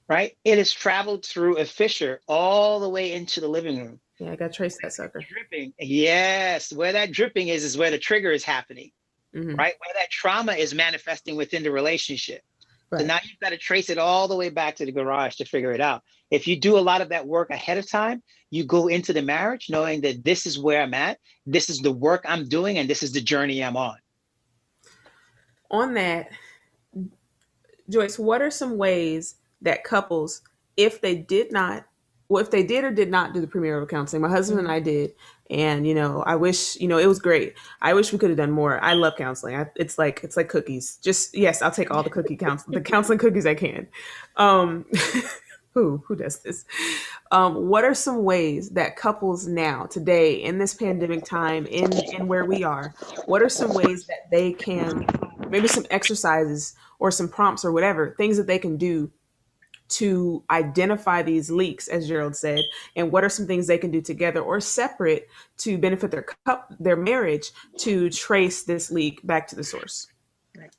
Speaker 3: right? It has traveled through a fissure all the way into the living room.
Speaker 1: Yeah, I got to trace that sucker.
Speaker 3: Dripping. Yes, where that dripping is where the trigger is happening, right? Where that trauma is manifesting within the relationship. So now you've got to trace it all the way back to the garage to figure it out. If you do a lot of that work ahead of time, you go into the marriage knowing that this is where I'm at, this is the work I'm doing, and this is the journey I'm on.
Speaker 1: On that, Joyce, what are some ways that couples, if they did not, well, if they did or did not do the premarital counseling, my husband and I did, and I wish, it was great. I wish we could have done more. I love counseling. It's like cookies. Just yes, I'll take all the the counseling cookies I can. Um, who does this? What are some ways that couples now, today, in this pandemic time, in where we are, what are some ways that they can, maybe some exercises or some prompts or whatever, things that they can do to identify these leaks, as Gerald said, and what are some things they can do together or separate to benefit their marriage to trace this leak back to the source?
Speaker 2: Right.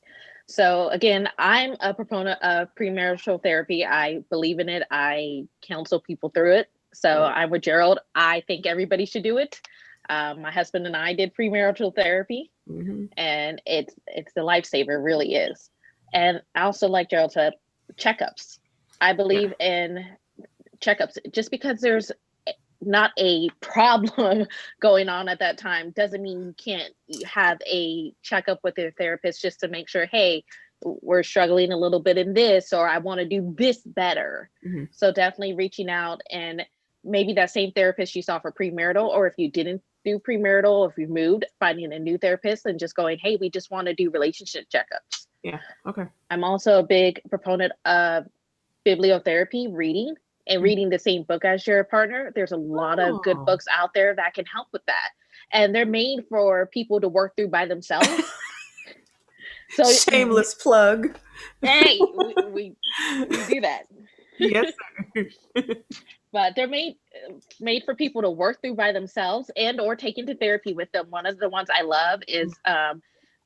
Speaker 2: So again, I'm a proponent of premarital therapy. I believe in it. I counsel people through it. So I'm with Gerald. I think everybody should do it. My husband and I did premarital therapy, and it's the lifesaver, really is. And I also, like Gerald said, checkups. I believe in checkups. Just because there's not a problem going on at that time doesn't mean you can't have a checkup with your therapist just to make sure, hey, we're struggling a little bit in this, or I want to do this better. So definitely reaching out, and maybe that same therapist you saw for premarital, or if you didn't do premarital, or if you moved, finding a new therapist and just going, hey, we just want to do relationship checkups.
Speaker 1: Yeah. Okay.
Speaker 2: I'm also a big proponent of bibliotherapy, reading, and reading the same book as your partner. There's a lot of good books out there that can help with that. And they're made for people to work through by themselves. So
Speaker 1: shameless plug.
Speaker 2: Hey, we do that.
Speaker 1: Yes, sir.
Speaker 2: But they're made for people to work through by themselves and or take into therapy with them. One of the ones I love is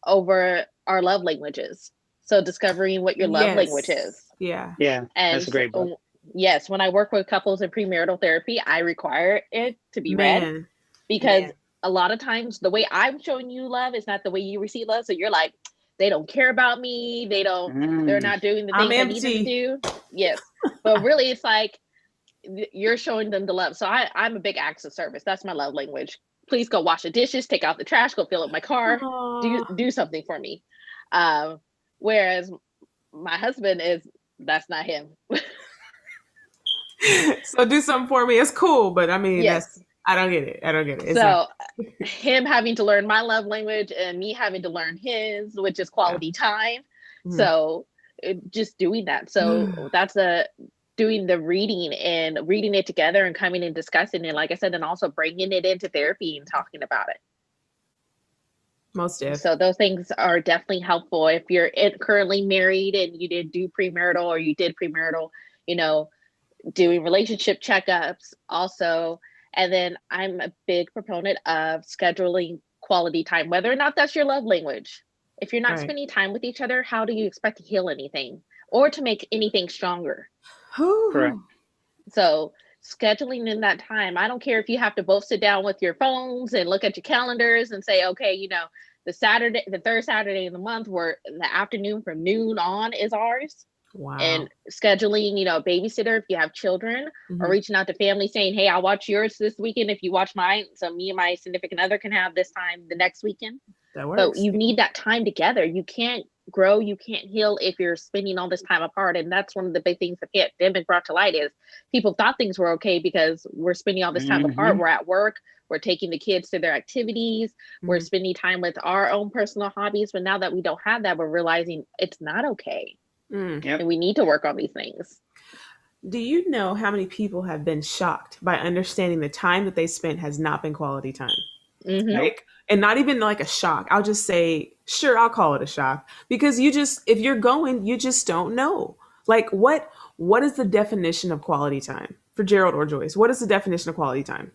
Speaker 2: over our love languages. So discovering what your love language is.
Speaker 1: Yeah.
Speaker 3: Yeah. And that's a great book.
Speaker 2: Yes, when I work with couples in premarital therapy, I require it to be read, because a lot of times the way I'm showing you love is not the way you receive love. So you're like, they don't care about me. They're not doing the things I need them to do. Yes. But really it's like you're showing them the love. So I'm a big acts of service. That's my love language. Please go wash the dishes, take out the trash, go fill up my car, do something for me. Whereas my husband that's not him.
Speaker 1: So do something for me. It's cool, but I mean, I don't get it. It's
Speaker 2: so him having to learn my love language and me having to learn his, which is quality time. So just doing that. So that's doing the reading and reading it together and coming and discussing it, like I said, and also bringing it into therapy and talking about it.
Speaker 1: Most definitely.
Speaker 2: So those things are definitely helpful. If you're currently married and you did do premarital, or you did premarital, doing relationship checkups also. And then I'm a big proponent of scheduling quality time, whether or not that's your love language. If you're not spending time with each other, how do you expect to heal anything or to make anything stronger?
Speaker 3: Correct.
Speaker 2: So scheduling in that time, I don't care if you have to both sit down with your phones and look at your calendars and say, okay, the third Saturday of the month, where the afternoon from noon on is ours.
Speaker 1: Wow.
Speaker 2: And scheduling, a babysitter if you have children, or reaching out to family saying, hey, I'll watch yours this weekend if you watch mine. So me and my significant other can have this time the next weekend.
Speaker 1: That works.
Speaker 2: But you need that time together. You can't grow, you can't heal if you're spending all this time apart. And that's one of the big things the pandemic brought to light is people thought things were okay because we're spending all this time apart. We're at work. We're taking the kids to their activities. We're spending time with our own personal hobbies. But now that we don't have that, we're realizing it's not okay. And we need to work on these things.
Speaker 1: Do you know how many people have been shocked by understanding the time that they spent has not been quality time? And not even like a shock. I'll just say, sure, I'll call it a shock, because if you're going, you just don't know. Like what is the definition of quality time for Gerald or Joyce? What is the definition of quality time?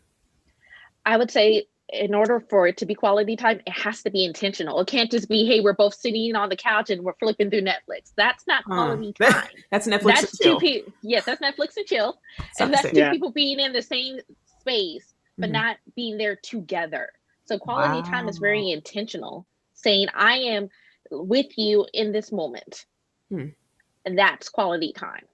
Speaker 2: I would say, in order for it to be quality time, it has to be intentional. It can't just be, hey, we're both sitting on the couch and we're flipping through Netflix. That's not quality time.
Speaker 1: That's Netflix and chill.
Speaker 2: Yes, that's Netflix and chill. And that's two people being in the same space, but not being there together. So quality time is very intentional, saying, I am with you in this moment. And that's quality time.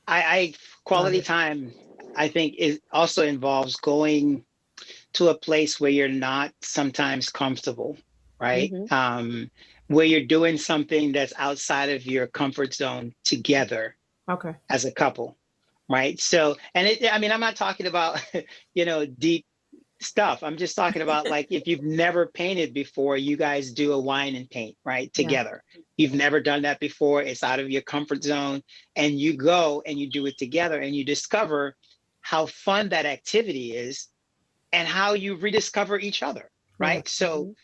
Speaker 3: I quality time, I think, it also involves going to a place where you're not sometimes comfortable, right? Where you're doing something that's outside of your comfort zone together as a couple, right? So, and I mean, I'm not talking about, deep stuff. I'm just talking about, like, if you've never painted before, you guys do a wine and paint, right? Together. You've never done that before. It's out of your comfort zone, and you go and you do it together, and you discover how fun that activity is and how you rediscover each other, right? So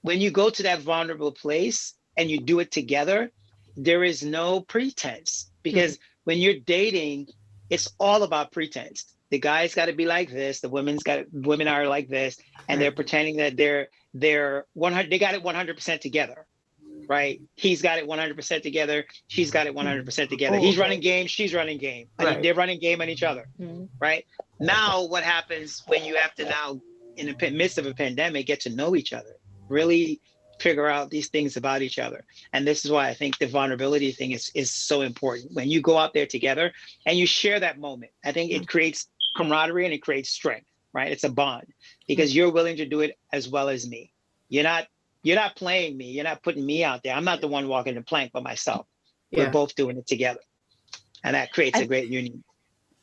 Speaker 3: when you go to that vulnerable place and you do it together, there is no pretense, because when you're dating, it's all about pretense. The guy's got to be like this, the women are like this, and they're pretending that they're 100, they got it 100% together, right? He's got it 100% together, she's got it 100% together. He's running game, she's running game. They're running game on each other, right? Now, what happens when you have to now, in the midst of a pandemic, get to know each other, really figure out these things about each other? And this is why I think the vulnerability thing is so important. When you go out there together and you share that moment, I think it creates camaraderie and it creates strength, right? It's a bond, because you're willing to do it as well as me. You're not playing me. You're not putting me out there. I'm not the one walking the plank by myself. We're both doing it together. And that creates a great union.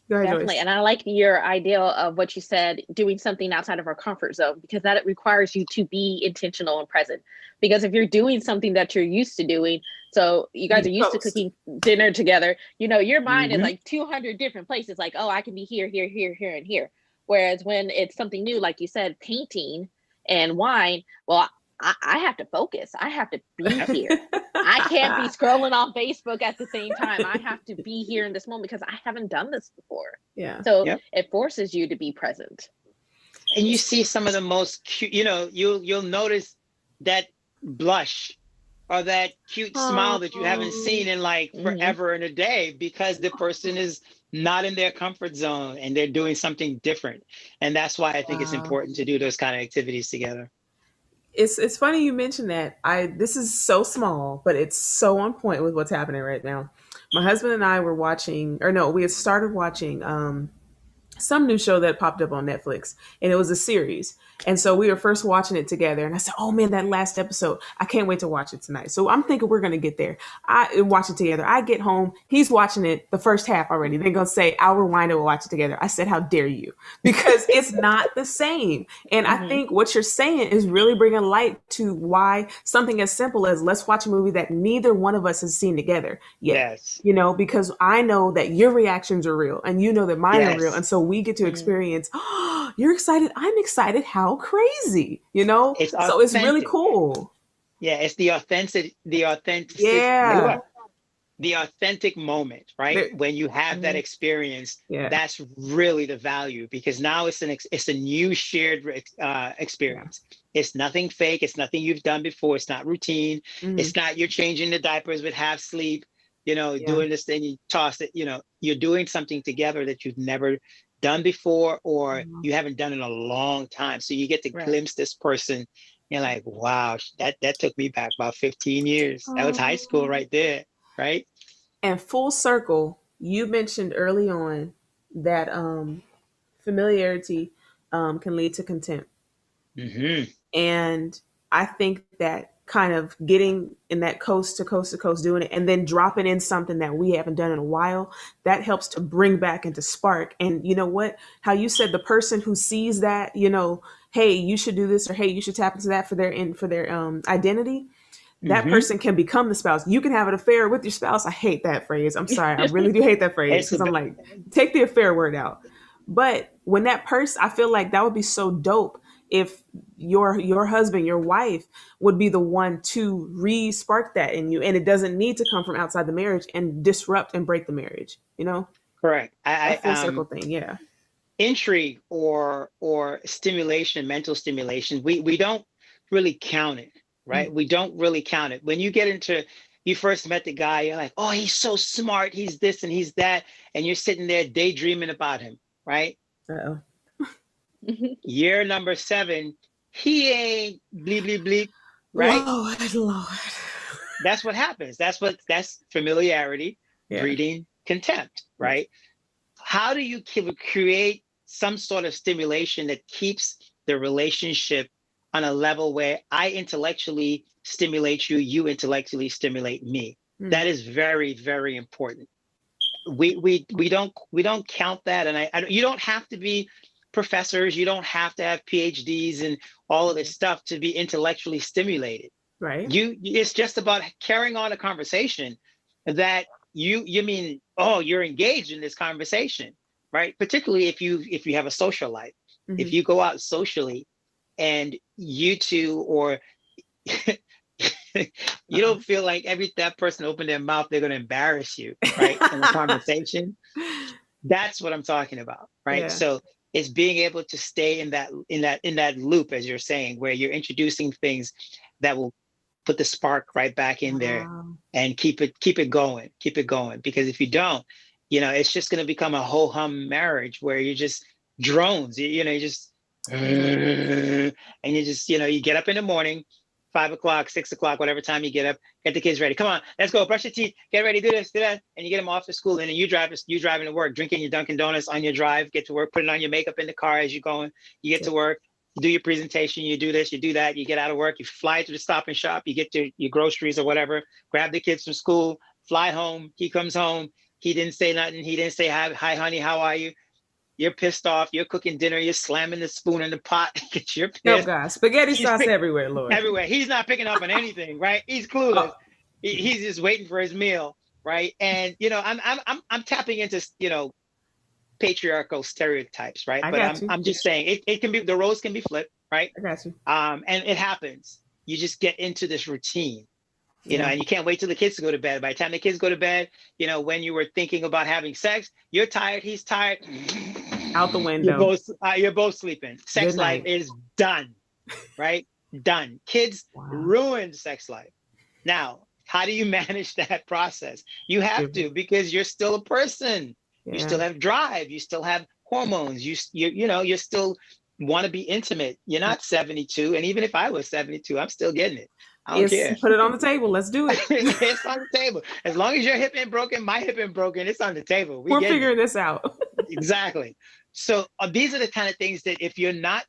Speaker 2: Definitely. And I like your idea of what you said, doing something outside of our comfort zone, because that requires you to be intentional and present. Because if you're doing something that you're used to doing, so you guys are used to cooking dinner together, your mind is like 200 different places, like, oh, I can be here, here, here, here, and here. Whereas when it's something new, like you said, painting and wine, well, I have to focus. I have to be here. I can't be scrolling on Facebook at the same time. I have to be here in this moment because I haven't done this before. So it forces you to be present.
Speaker 3: And you see some of the most cute, you'll notice that blush or that cute smile that you haven't seen in like forever and a day, because the person is not in their comfort zone and they're doing something different. And that's why I think it's important to do those kind of activities together.
Speaker 1: It's funny you mentioned that. This is so small, but it's so on point with what's happening right now. My husband and I were watching, we had started watching some new show that popped up on Netflix, and it was a series. And so we were first watching it together, and I said, oh man, that last episode, I can't wait to watch it tonight. So I'm thinking we're going to get there. I watch it together. I get home. He's watching it the first half already. They're going to say, I'll rewind it. We'll watch it together. I said, how dare you? Because it's not the same. And I think what you're saying is really bringing light to why something as simple as let's watch a movie that neither one of us has seen together yet.
Speaker 3: Yes.
Speaker 1: Because I know that your reactions are real and you know that mine are real. And so we get to experience, oh, you're excited. I'm excited. How crazy, so it's really cool.
Speaker 3: Yeah. It's the authentic, the authentic moment, right? When you have that experience, that's really the value, because now it's a new shared experience. It's nothing fake. It's nothing you've done before. It's not routine. It's not you're changing the diapers with half sleep, doing this thing, you toss it, you're doing something together that you've never done before, or you haven't done in a long time. So you get to glimpse this person. You're like, wow, that took me back about 15 years. That was high school right there, right?
Speaker 1: And full circle, you mentioned early on that familiarity can lead to contempt. And I think that kind of getting in that coast to coast doing it and then dropping in something that we haven't done in a while, that helps to bring back and to spark. And you know what, how you said the person who sees that, hey, you should do this, or hey, you should tap into that for their identity, that person can become the spouse. You can have an affair with your spouse. I hate that phrase. I'm sorry. I really do hate that phrase, because I'm like, take the affair word out. But when that person, I feel like that would be so dope if your husband, your wife would be the one to re-spark that in you. And it doesn't need to come from outside the marriage and disrupt and break the marriage,
Speaker 3: Correct.
Speaker 1: A full circle thing. Yeah.
Speaker 3: Intrigue or stimulation, mental stimulation, we don't really count it, right? We don't really count it. When you get into, you first met the guy, you're like, oh, he's so smart, he's this and he's that, and you're sitting there daydreaming about him, right?
Speaker 1: Uh-oh.
Speaker 3: Year number 7, he ain't bleep bleep bleep, right?
Speaker 1: Lord.
Speaker 3: That's what happens. That's familiarity breeding contempt, right? How do you create some sort of stimulation that keeps the relationship on a level where I intellectually stimulate you, you intellectually stimulate me? That is very, very important. We don't count that, and I you don't have to be professors, you don't have to have PhDs and all of this stuff to be intellectually stimulated.
Speaker 1: Right.
Speaker 3: It's just about carrying on a conversation that you mean, oh, you're engaged in this conversation, right? Particularly if you have a social life. If you go out socially and you two, or you don't feel like that person opened their mouth, they're going to embarrass you, right? In a conversation. That's what I'm talking about, right?
Speaker 1: Yeah.
Speaker 3: So it's being able to stay in that loop, as you're saying, where you're introducing things that will put the spark right back in there and keep it going. Because if you don't, it's just going to become a whole hum marriage where you're just drones, you just, and you just, you get up in the morning, 5 o'clock, 6 o'clock, whatever time you get up, get the kids ready. Come on, let's go, brush your teeth, get ready, do this, do that. And you get them off to school, and then you driving to work, drinking your Dunkin' Donuts on your drive, get to work, putting on your makeup in the car as you're going, you get to work, you do your presentation, you do this, you do that, you get out of work, you fly to the Stop and Shop, you get your groceries or whatever, grab the kids from school, fly home, he comes home, he didn't say nothing, he didn't say, hi honey, how are you? You're pissed off, you're cooking dinner, you're slamming the spoon in the pot, you're pissed.
Speaker 1: Oh God, spaghetti sauce everywhere, Lord.
Speaker 3: Everywhere. He's not picking up on anything, right? He's clueless. He's just waiting for his meal, right? And I'm tapping into patriarchal stereotypes, right? But I'm just saying it can be, the roles can be flipped, right?
Speaker 1: I got you.
Speaker 3: And it happens. You just get into this routine, and you can't wait till the kids to go to bed. By the time the kids go to bed, when you were thinking about having sex, you're tired, he's tired.
Speaker 1: Out the window.
Speaker 3: You're both sleeping. Sex life is done, right? Done. Kids ruined sex life. Now, how do you manage that process? You have to, because you're still a person. You still have drive. You still have hormones. You still want to be intimate. You're not 72. And even if I was 72, I'm still getting it. I don't care.
Speaker 1: Put it on the table. Let's do it.
Speaker 3: It's on the table. As long as your hip ain't broken, my hip ain't broken, it's on the table.
Speaker 1: We're figuring this out.
Speaker 3: Exactly. So these are the kind of things that if you're not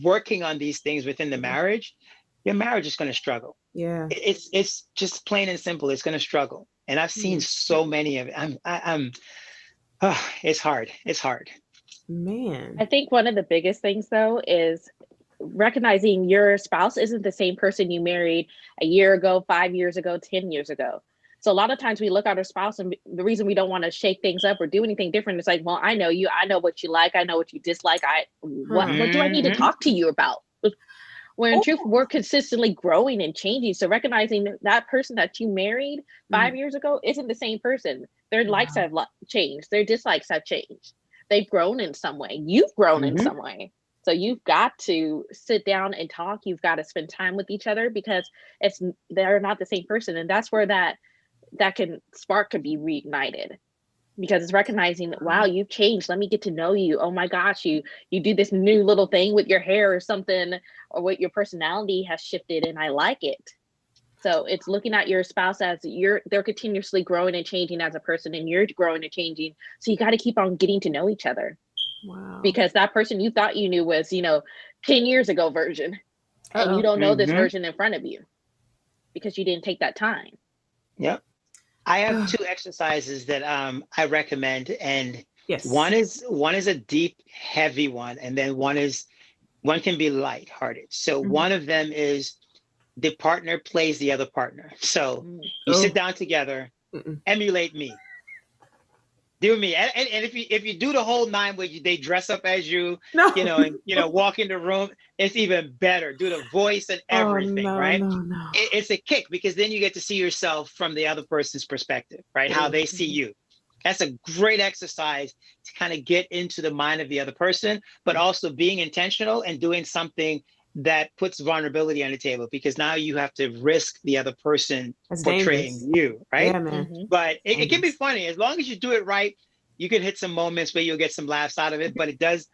Speaker 3: working on these things within the marriage, your marriage is going to struggle.
Speaker 1: Yeah.
Speaker 3: It's just plain and simple. It's going to struggle. And I've seen so many of it. It's hard. It's hard.
Speaker 1: Man.
Speaker 2: I think one of the biggest things though is recognizing your spouse isn't the same person you married a year ago, 5 years ago, 10 years ago. So a lot of times we look at our spouse, and the reason we don't want to shake things up or do anything different is like, well, I know you, I know what you like, I know what you dislike. What do I need to talk to you about? Where in truth, we're consistently growing and changing. So recognizing that person that you married 5 years ago isn't the same person. Their likes have changed. Their dislikes have changed. They've grown in some way. You've grown in some way. So you've got to sit down and talk. You've got to spend time with each other, because they're not the same person. And that's where that spark could be reignited, because it's recognizing, wow, you've changed. Let me get to know you. Oh my gosh, you do this new little thing with your hair or something, or what your personality has shifted, and I like it. So it's looking at your spouse as they're continuously growing and changing as a person, and you're growing and changing. So you got to keep on getting to know each other.
Speaker 1: Wow.
Speaker 2: Because that person you thought you knew was, 10 years ago version, and you don't know this version in front of you because you didn't take that time.
Speaker 3: Yep. I have 2 exercises that I recommend, and one is a deep, heavy one, and then one can be lighthearted. So one of them is the partner plays the other partner. So you sit down together, emulate me. Do me, and if you do the whole 9 where they dress up as you, walk in the room, it's even better. Do the voice and everything, right?
Speaker 1: No.
Speaker 3: It's a kick, because then you get to see yourself from the other person's perspective, right? How they see you. That's a great exercise to kind of get into the mind of the other person, but also being intentional and doing something that puts vulnerability on the table, because now you have to risk the other person portraying you, right?
Speaker 1: Yeah, man.
Speaker 3: But it can be funny. As long as you do it right, you can hit some moments where you'll get some laughs out of it, but it does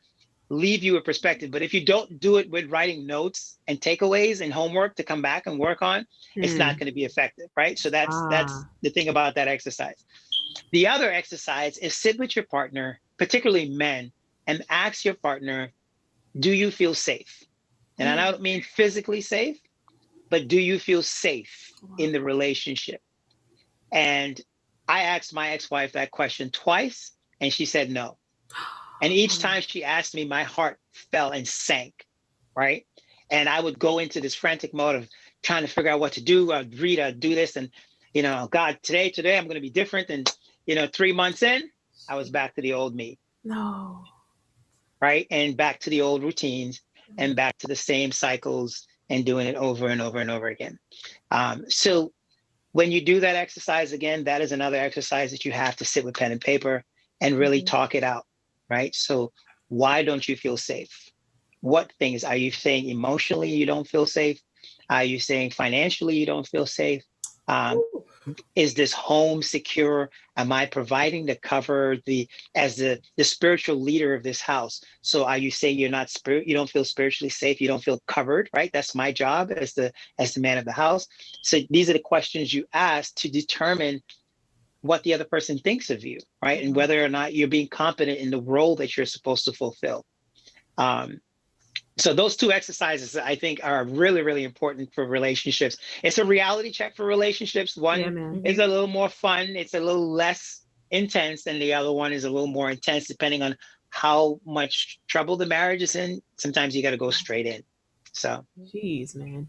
Speaker 3: leave you a perspective. But if you don't do it with writing notes and takeaways and homework to come back and work on, it's not going to be effective, right? So that's
Speaker 1: Ah.
Speaker 3: the thing about that exercise. The other exercise is sit with your partner, particularly men, and ask your partner, do you feel safe? And I don't mean physically safe, but do you feel safe in the relationship? And I asked my ex-wife that question twice, and she said no. And each time she asked me, my heart fell and sank, right? And I would go into this frantic mode of trying to figure out what to do. I'd read, I'd do this, and God, today I'm going to be different. And 3 months in, I was back to the old me,
Speaker 1: No.
Speaker 3: right? And back to the old routines, and back to the same cycles, and doing it over and over and over again. So when you do that exercise again, that is another exercise that you have to sit with pen and paper and really talk it out, right? So why don't you feel safe? What things are you saying emotionally you don't feel safe? Are you saying financially you don't feel safe? Is this home secure? Am I providing the cover as the spiritual leader of this house? So are you saying you don't feel spiritually safe? You don't feel covered, right? That's my job as the man of the house. So these are the questions you ask to determine what the other person thinks of you, right? And whether or not you're being competent in the role that you're supposed to fulfill. So those two exercises, I think, are really, really important for relationships. It's a reality check for relationships. One is a little more fun. It's a little less intense, and the other one is a little more intense, depending on how much trouble the marriage is in. Sometimes you got to go straight in. So,
Speaker 1: Jeez, man,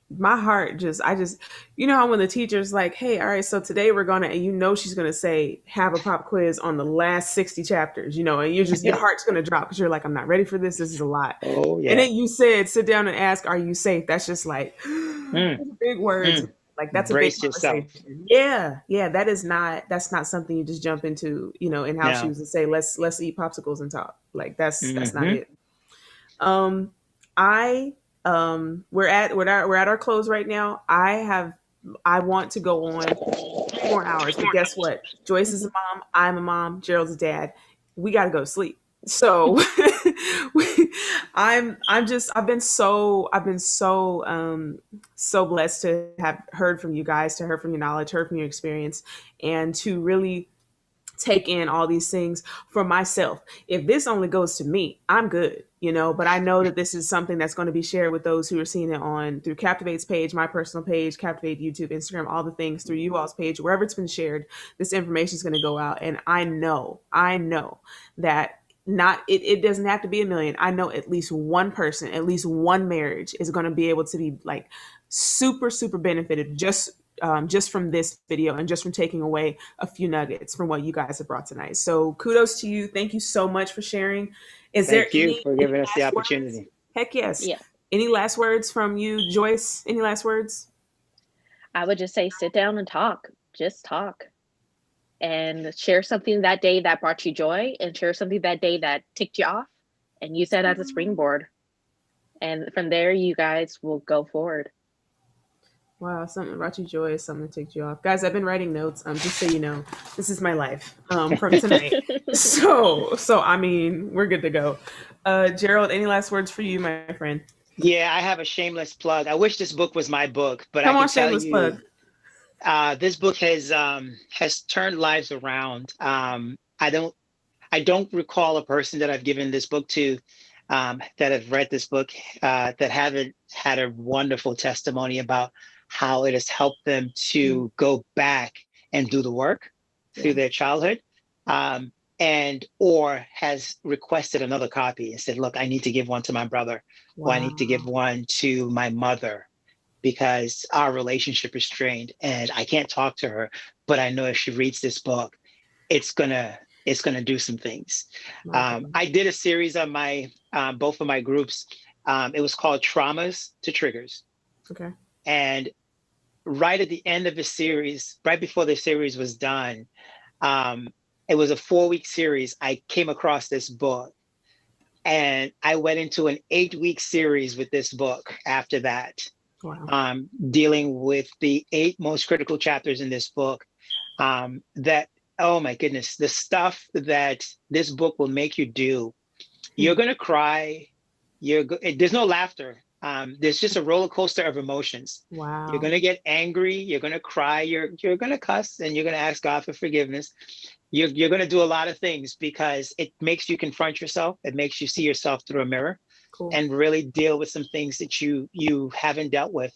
Speaker 1: my heart how when the teacher's like, hey, all right, so today we're gonna, and she's gonna say, have a pop quiz on the last 60 chapters, and you're just, your heart's gonna drop because you're like, I'm not ready for this is a lot.
Speaker 3: oh yeah.
Speaker 1: And then you said, sit down and ask, are you safe? That's just like big words. Like that's
Speaker 3: Brace
Speaker 1: a big conversation. Yeah, that's not something you just jump into, in house shoes and say, let's eat popsicles and talk. Like that's not it. I we're at our close right now. I want to go on 3 more hours, but guess what? Joyce is a mom, I'm a mom, Gerald's a dad. We got to go to sleep. So I've been so blessed to have heard from you guys, to hear from your knowledge, heard from your experience, and to really take in all these things for myself. If this only goes to me, I'm good, but I know that this is something that's going to be shared with those who are seeing it through Captivate's page, my personal page, Captivate, YouTube, Instagram, all the things, through you all's page, wherever it's been shared, this information is going to go out. And I know that it doesn't have to be a million. I know at least one person, at least one marriage is going to be able to be like super, super benefited just from this video and just from taking away a few nuggets from what you guys have brought tonight. So kudos to you. Thank you so much for sharing.
Speaker 3: Thank you for giving us the opportunity.
Speaker 1: Words? Heck yes.
Speaker 2: Yeah.
Speaker 1: Any last words from you, Joyce? Any last words?
Speaker 2: I would just say sit down and talk. Just talk. And share something that day that brought you joy, and share something that day that ticked you off, and use that as a springboard. And from there, you guys will go forward.
Speaker 1: Wow, something brought you joy, something ticked you off. Guys, I've been writing notes. Just so you know, this is my life from tonight. so I mean, we're good to go. Gerald, any last words for you, my friend?
Speaker 3: Yeah, I have a shameless plug. I wish this book was my book, but
Speaker 1: Come
Speaker 3: I
Speaker 1: on,
Speaker 3: can tell
Speaker 1: shameless
Speaker 3: you,
Speaker 1: plug.
Speaker 3: this book has turned lives around. I don't recall a person that I've given this book to that have read this book that haven't had a wonderful testimony about how it has helped them to go back and do the work through their childhood, or has requested another copy and said, look, I need to give one to my brother, or I need to give one to my mother, because our relationship is strained and I can't talk to her, but I know if she reads this book, it's gonna do some things. I did a series on my both of my groups. It was called Traumas to Triggers.
Speaker 1: Okay.
Speaker 3: And right at the end of the series, right before the series was done, it was a 4-week series. I came across this book, and I went into an 8-week series with this book after that.
Speaker 1: Wow.
Speaker 3: Dealing with the 8 most critical chapters in this book. That, oh my goodness, the stuff that this book will make you do You're going to cry. There's no laughter. There's just a roller coaster of emotions.
Speaker 1: Wow.
Speaker 3: You're going to get angry. You're going to cry. You're going to cuss, and you're going to ask God for forgiveness. You're going to do a lot of things because it makes you confront yourself. It makes you see yourself through a mirror. Cool. And really deal with some things that you haven't dealt with,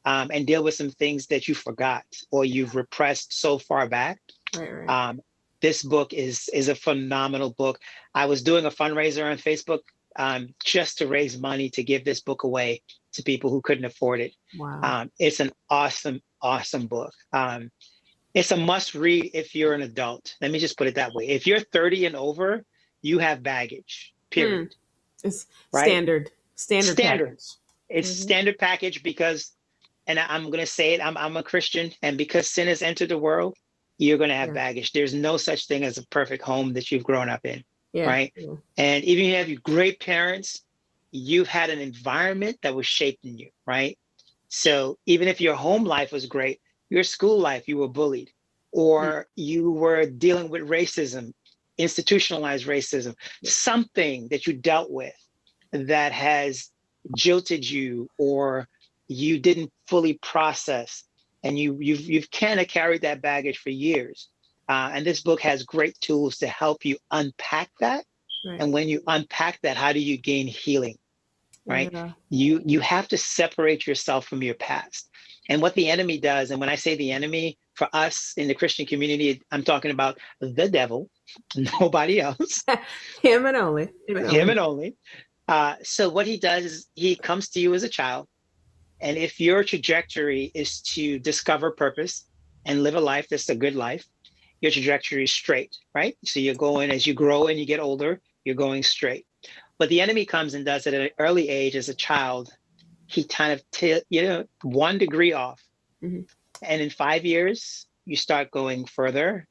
Speaker 3: and deal with some things that you forgot or you've repressed so far back. Right. This book is a phenomenal book. I was doing a fundraiser on Facebook just to raise money to give this book away to people who couldn't afford it. Wow. It's an awesome, awesome book. It's a must read if you're an adult. Let me just put it that way. If you're 30 and over, you have baggage, period.
Speaker 1: It's
Speaker 3: right?
Speaker 1: Standard. Package.
Speaker 3: It's standard package because, and I'm going to say it, I'm a Christian, and because sin has entered the world, you're going to have baggage. There's no such thing as a perfect home that you've grown up in, right? Yeah. And even if you have your great parents, you've had an environment that was shaped in you, right? So even if your home life was great, your school life, you were bullied, or you were dealing with racism, institutionalized racism, something that you dealt with that has jilted you or you didn't fully process, and you've kind of carried that baggage for years. And this book has great tools to help you unpack that. Right. And when you unpack that, how do you gain healing? Right? Yeah. You have to separate yourself from your past. And what the enemy does, and when I say the enemy, for us in the Christian community, I'm talking about the devil, nobody else.
Speaker 1: Him and only.
Speaker 3: Him and only. So what he does is he comes to you as a child. And if your trajectory is to discover purpose and live a life that's a good life, your trajectory is straight, right? So you're going, as you grow and you get older, you're going straight. But the enemy comes and does it at an early age as a child. He kind of, 1 degree off. Mm-hmm. And in 5 years, you start going further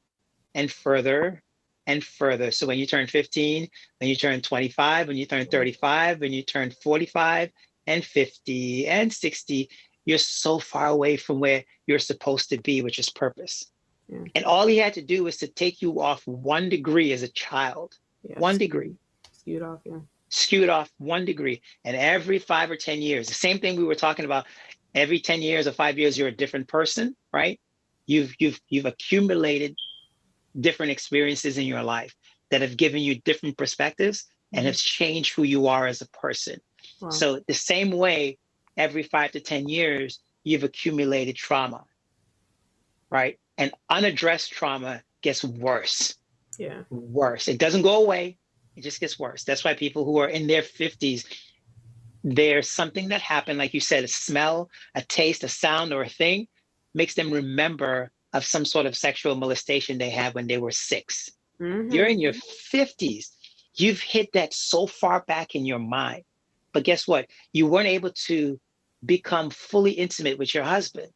Speaker 3: and further and further. So when you turn 15, when you turn 25, when you turn 35, when you turn 45 and 50 and 60, you're so far away from where you're supposed to be, which is purpose. Yeah. And all he had to do was to take you off 1 degree as a child. Yeah. 1 degree.
Speaker 1: Skew it off, yeah.
Speaker 3: Skew it off 1 degree. And every 5 or 10 years, the same thing we were talking about, every 10 years or 5 years, you're a different person, right? You've accumulated different experiences in your life that have given you different perspectives and have changed who you are as a person. Wow. So the same way, every 5 to 10 years, you've accumulated trauma, right? And unaddressed trauma gets worse.
Speaker 1: Yeah.
Speaker 3: Worse. It doesn't go away. It just gets worse. That's why people who are in their 50s, there's something that happened, like you said, a smell, a taste, a sound, or a thing makes them remember of some sort of sexual molestation they had when they were 6. Mm-hmm. You're in your 50s. You've hit that so far back in your mind. But guess what? You weren't able to become fully intimate with your husband.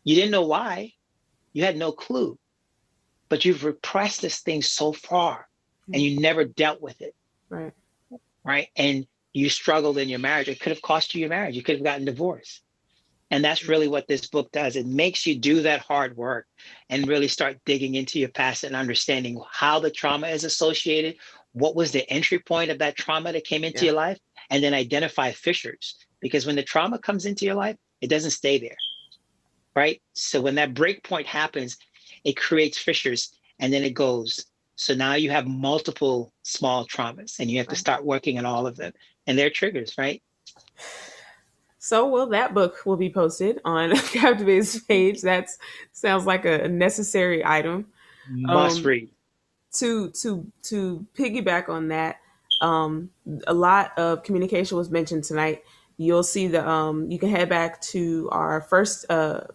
Speaker 3: You didn't know why. You had no clue. But you've repressed this thing so far and you never dealt with it.
Speaker 1: Right.
Speaker 3: Right. And you struggled in your marriage. It could have cost you your marriage. You could have gotten divorced. And that's really what this book does. It makes you do that hard work and really start digging into your past and understanding how the trauma is associated. What was the entry point of that trauma that came into your life? And then identify fissures. Because when the trauma comes into your life, it doesn't stay there. Right. So when that break point happens, it creates fissures and then it goes. So now you have multiple small traumas and you have to start working on all of them. And they're triggers, right?
Speaker 1: So, well, that book will be posted on Captvate's page. That sounds like a necessary item.
Speaker 3: Must read.
Speaker 1: To piggyback on that, a lot of communication was mentioned tonight. You'll see you can head back to our first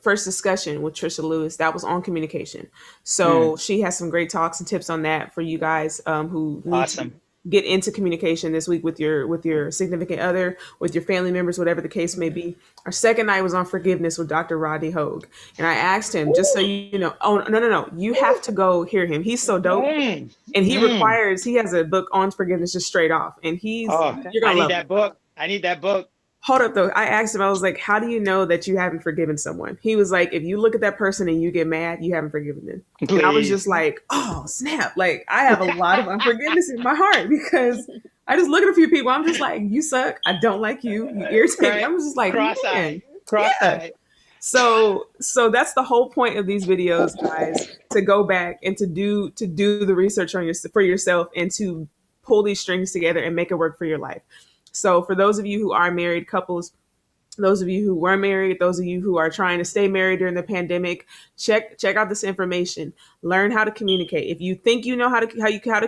Speaker 1: discussion with Trisha Lewis. That was on communication. So she has some great talks and tips on that for you guys who need to get into communication this week with your significant other, with your family members, whatever the case may be. Our second night was on forgiveness with Dr. Rodney Hogue. And I asked him, just so you know, oh, no, you have to go hear him. He's so dope. And he has a book on forgiveness just straight off. And you're gonna
Speaker 3: love that book. I need that book.
Speaker 1: Hold up though. I asked him, I was like, how do you know that you haven't forgiven someone? He was like, if you look at that person and you get mad, you haven't forgiven them. And I was just
Speaker 3: Please.
Speaker 1: like, oh, snap. Like, I have a lot of unforgiveness in my heart because I just look at a few people. I'm just like, you suck. I don't like you. You irritate me.
Speaker 3: Right?
Speaker 1: I'm just like, man,
Speaker 3: Cross-eyed.
Speaker 1: yeah.
Speaker 3: Cross-eyed.
Speaker 1: So that's the whole point of these videos, guys, to go back and to do the research on for yourself and to pull these strings together and make it work for your life. So for those of you who are married couples, those of you who were married, those of you who are trying to stay married during the pandemic, check out this information. Learn how to communicate. If you think you know how to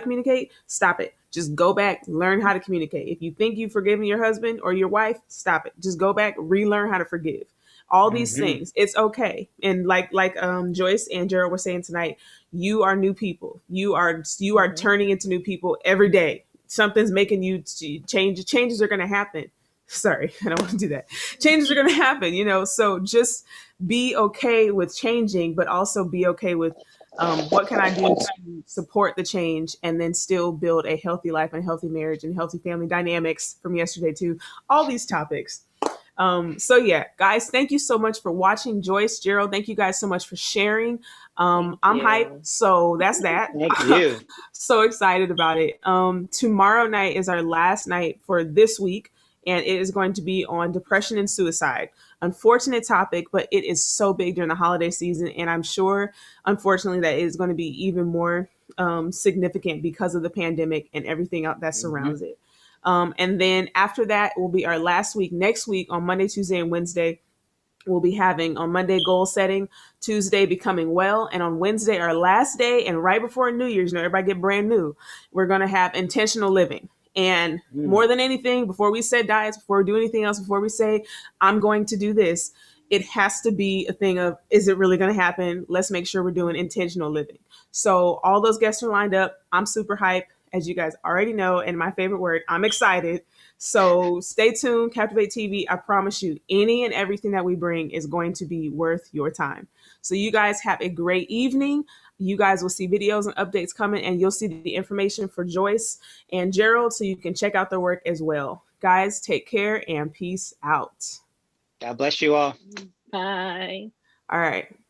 Speaker 1: communicate, stop it. Just go back, learn how to communicate. If you think you've forgiven your husband or your wife, stop it. Just go back, relearn how to forgive. All these
Speaker 3: Mhm.
Speaker 1: things, it's okay. And like Joyce and Gerald were saying tonight, you are new people. You are turning into new people every day. Something's making you change. Changes are going to happen. Sorry, I don't want to do that. Changes are going to happen, so just be okay with changing, but also be okay with what can I do to support the change and then still build a healthy life and healthy marriage and healthy family dynamics from yesterday to all these topics. So yeah, guys, thank you so much for watching. Joyce, Gerald, thank you guys so much for sharing. I'm hyped, so that's that.
Speaker 3: Thank you.
Speaker 1: So excited about it. Tomorrow night is our last night for this week, and it is going to be on depression and suicide. Unfortunate topic, but it is so big during the holiday season, and I'm sure, unfortunately, that it is going to be even more significant because of the pandemic and everything else that surrounds it. And then after that will be our last week. Next week on Monday, Tuesday, and Wednesday, we'll be having on Monday goal setting, Tuesday becoming well, and on Wednesday, our last day, and right before New Year's, everybody get brand new, we're going to have intentional living. And more than anything, before we set diets, before we do anything else, before we say, I'm going to do this, it has to be a thing of, is it really going to happen? Let's make sure we're doing intentional living. So all those guests are lined up. I'm super hyped, as you guys already know. And my favorite word, I'm excited. So stay tuned, Captivate TV. I promise you, any and everything that we bring is going to be worth your time. So you guys have a great evening. You guys will see videos and updates coming, and you'll see the information for Joyce and Gerald, so you can check out their work as well. Guys, take care and peace out.
Speaker 3: God bless you all.
Speaker 2: Bye.
Speaker 1: All right.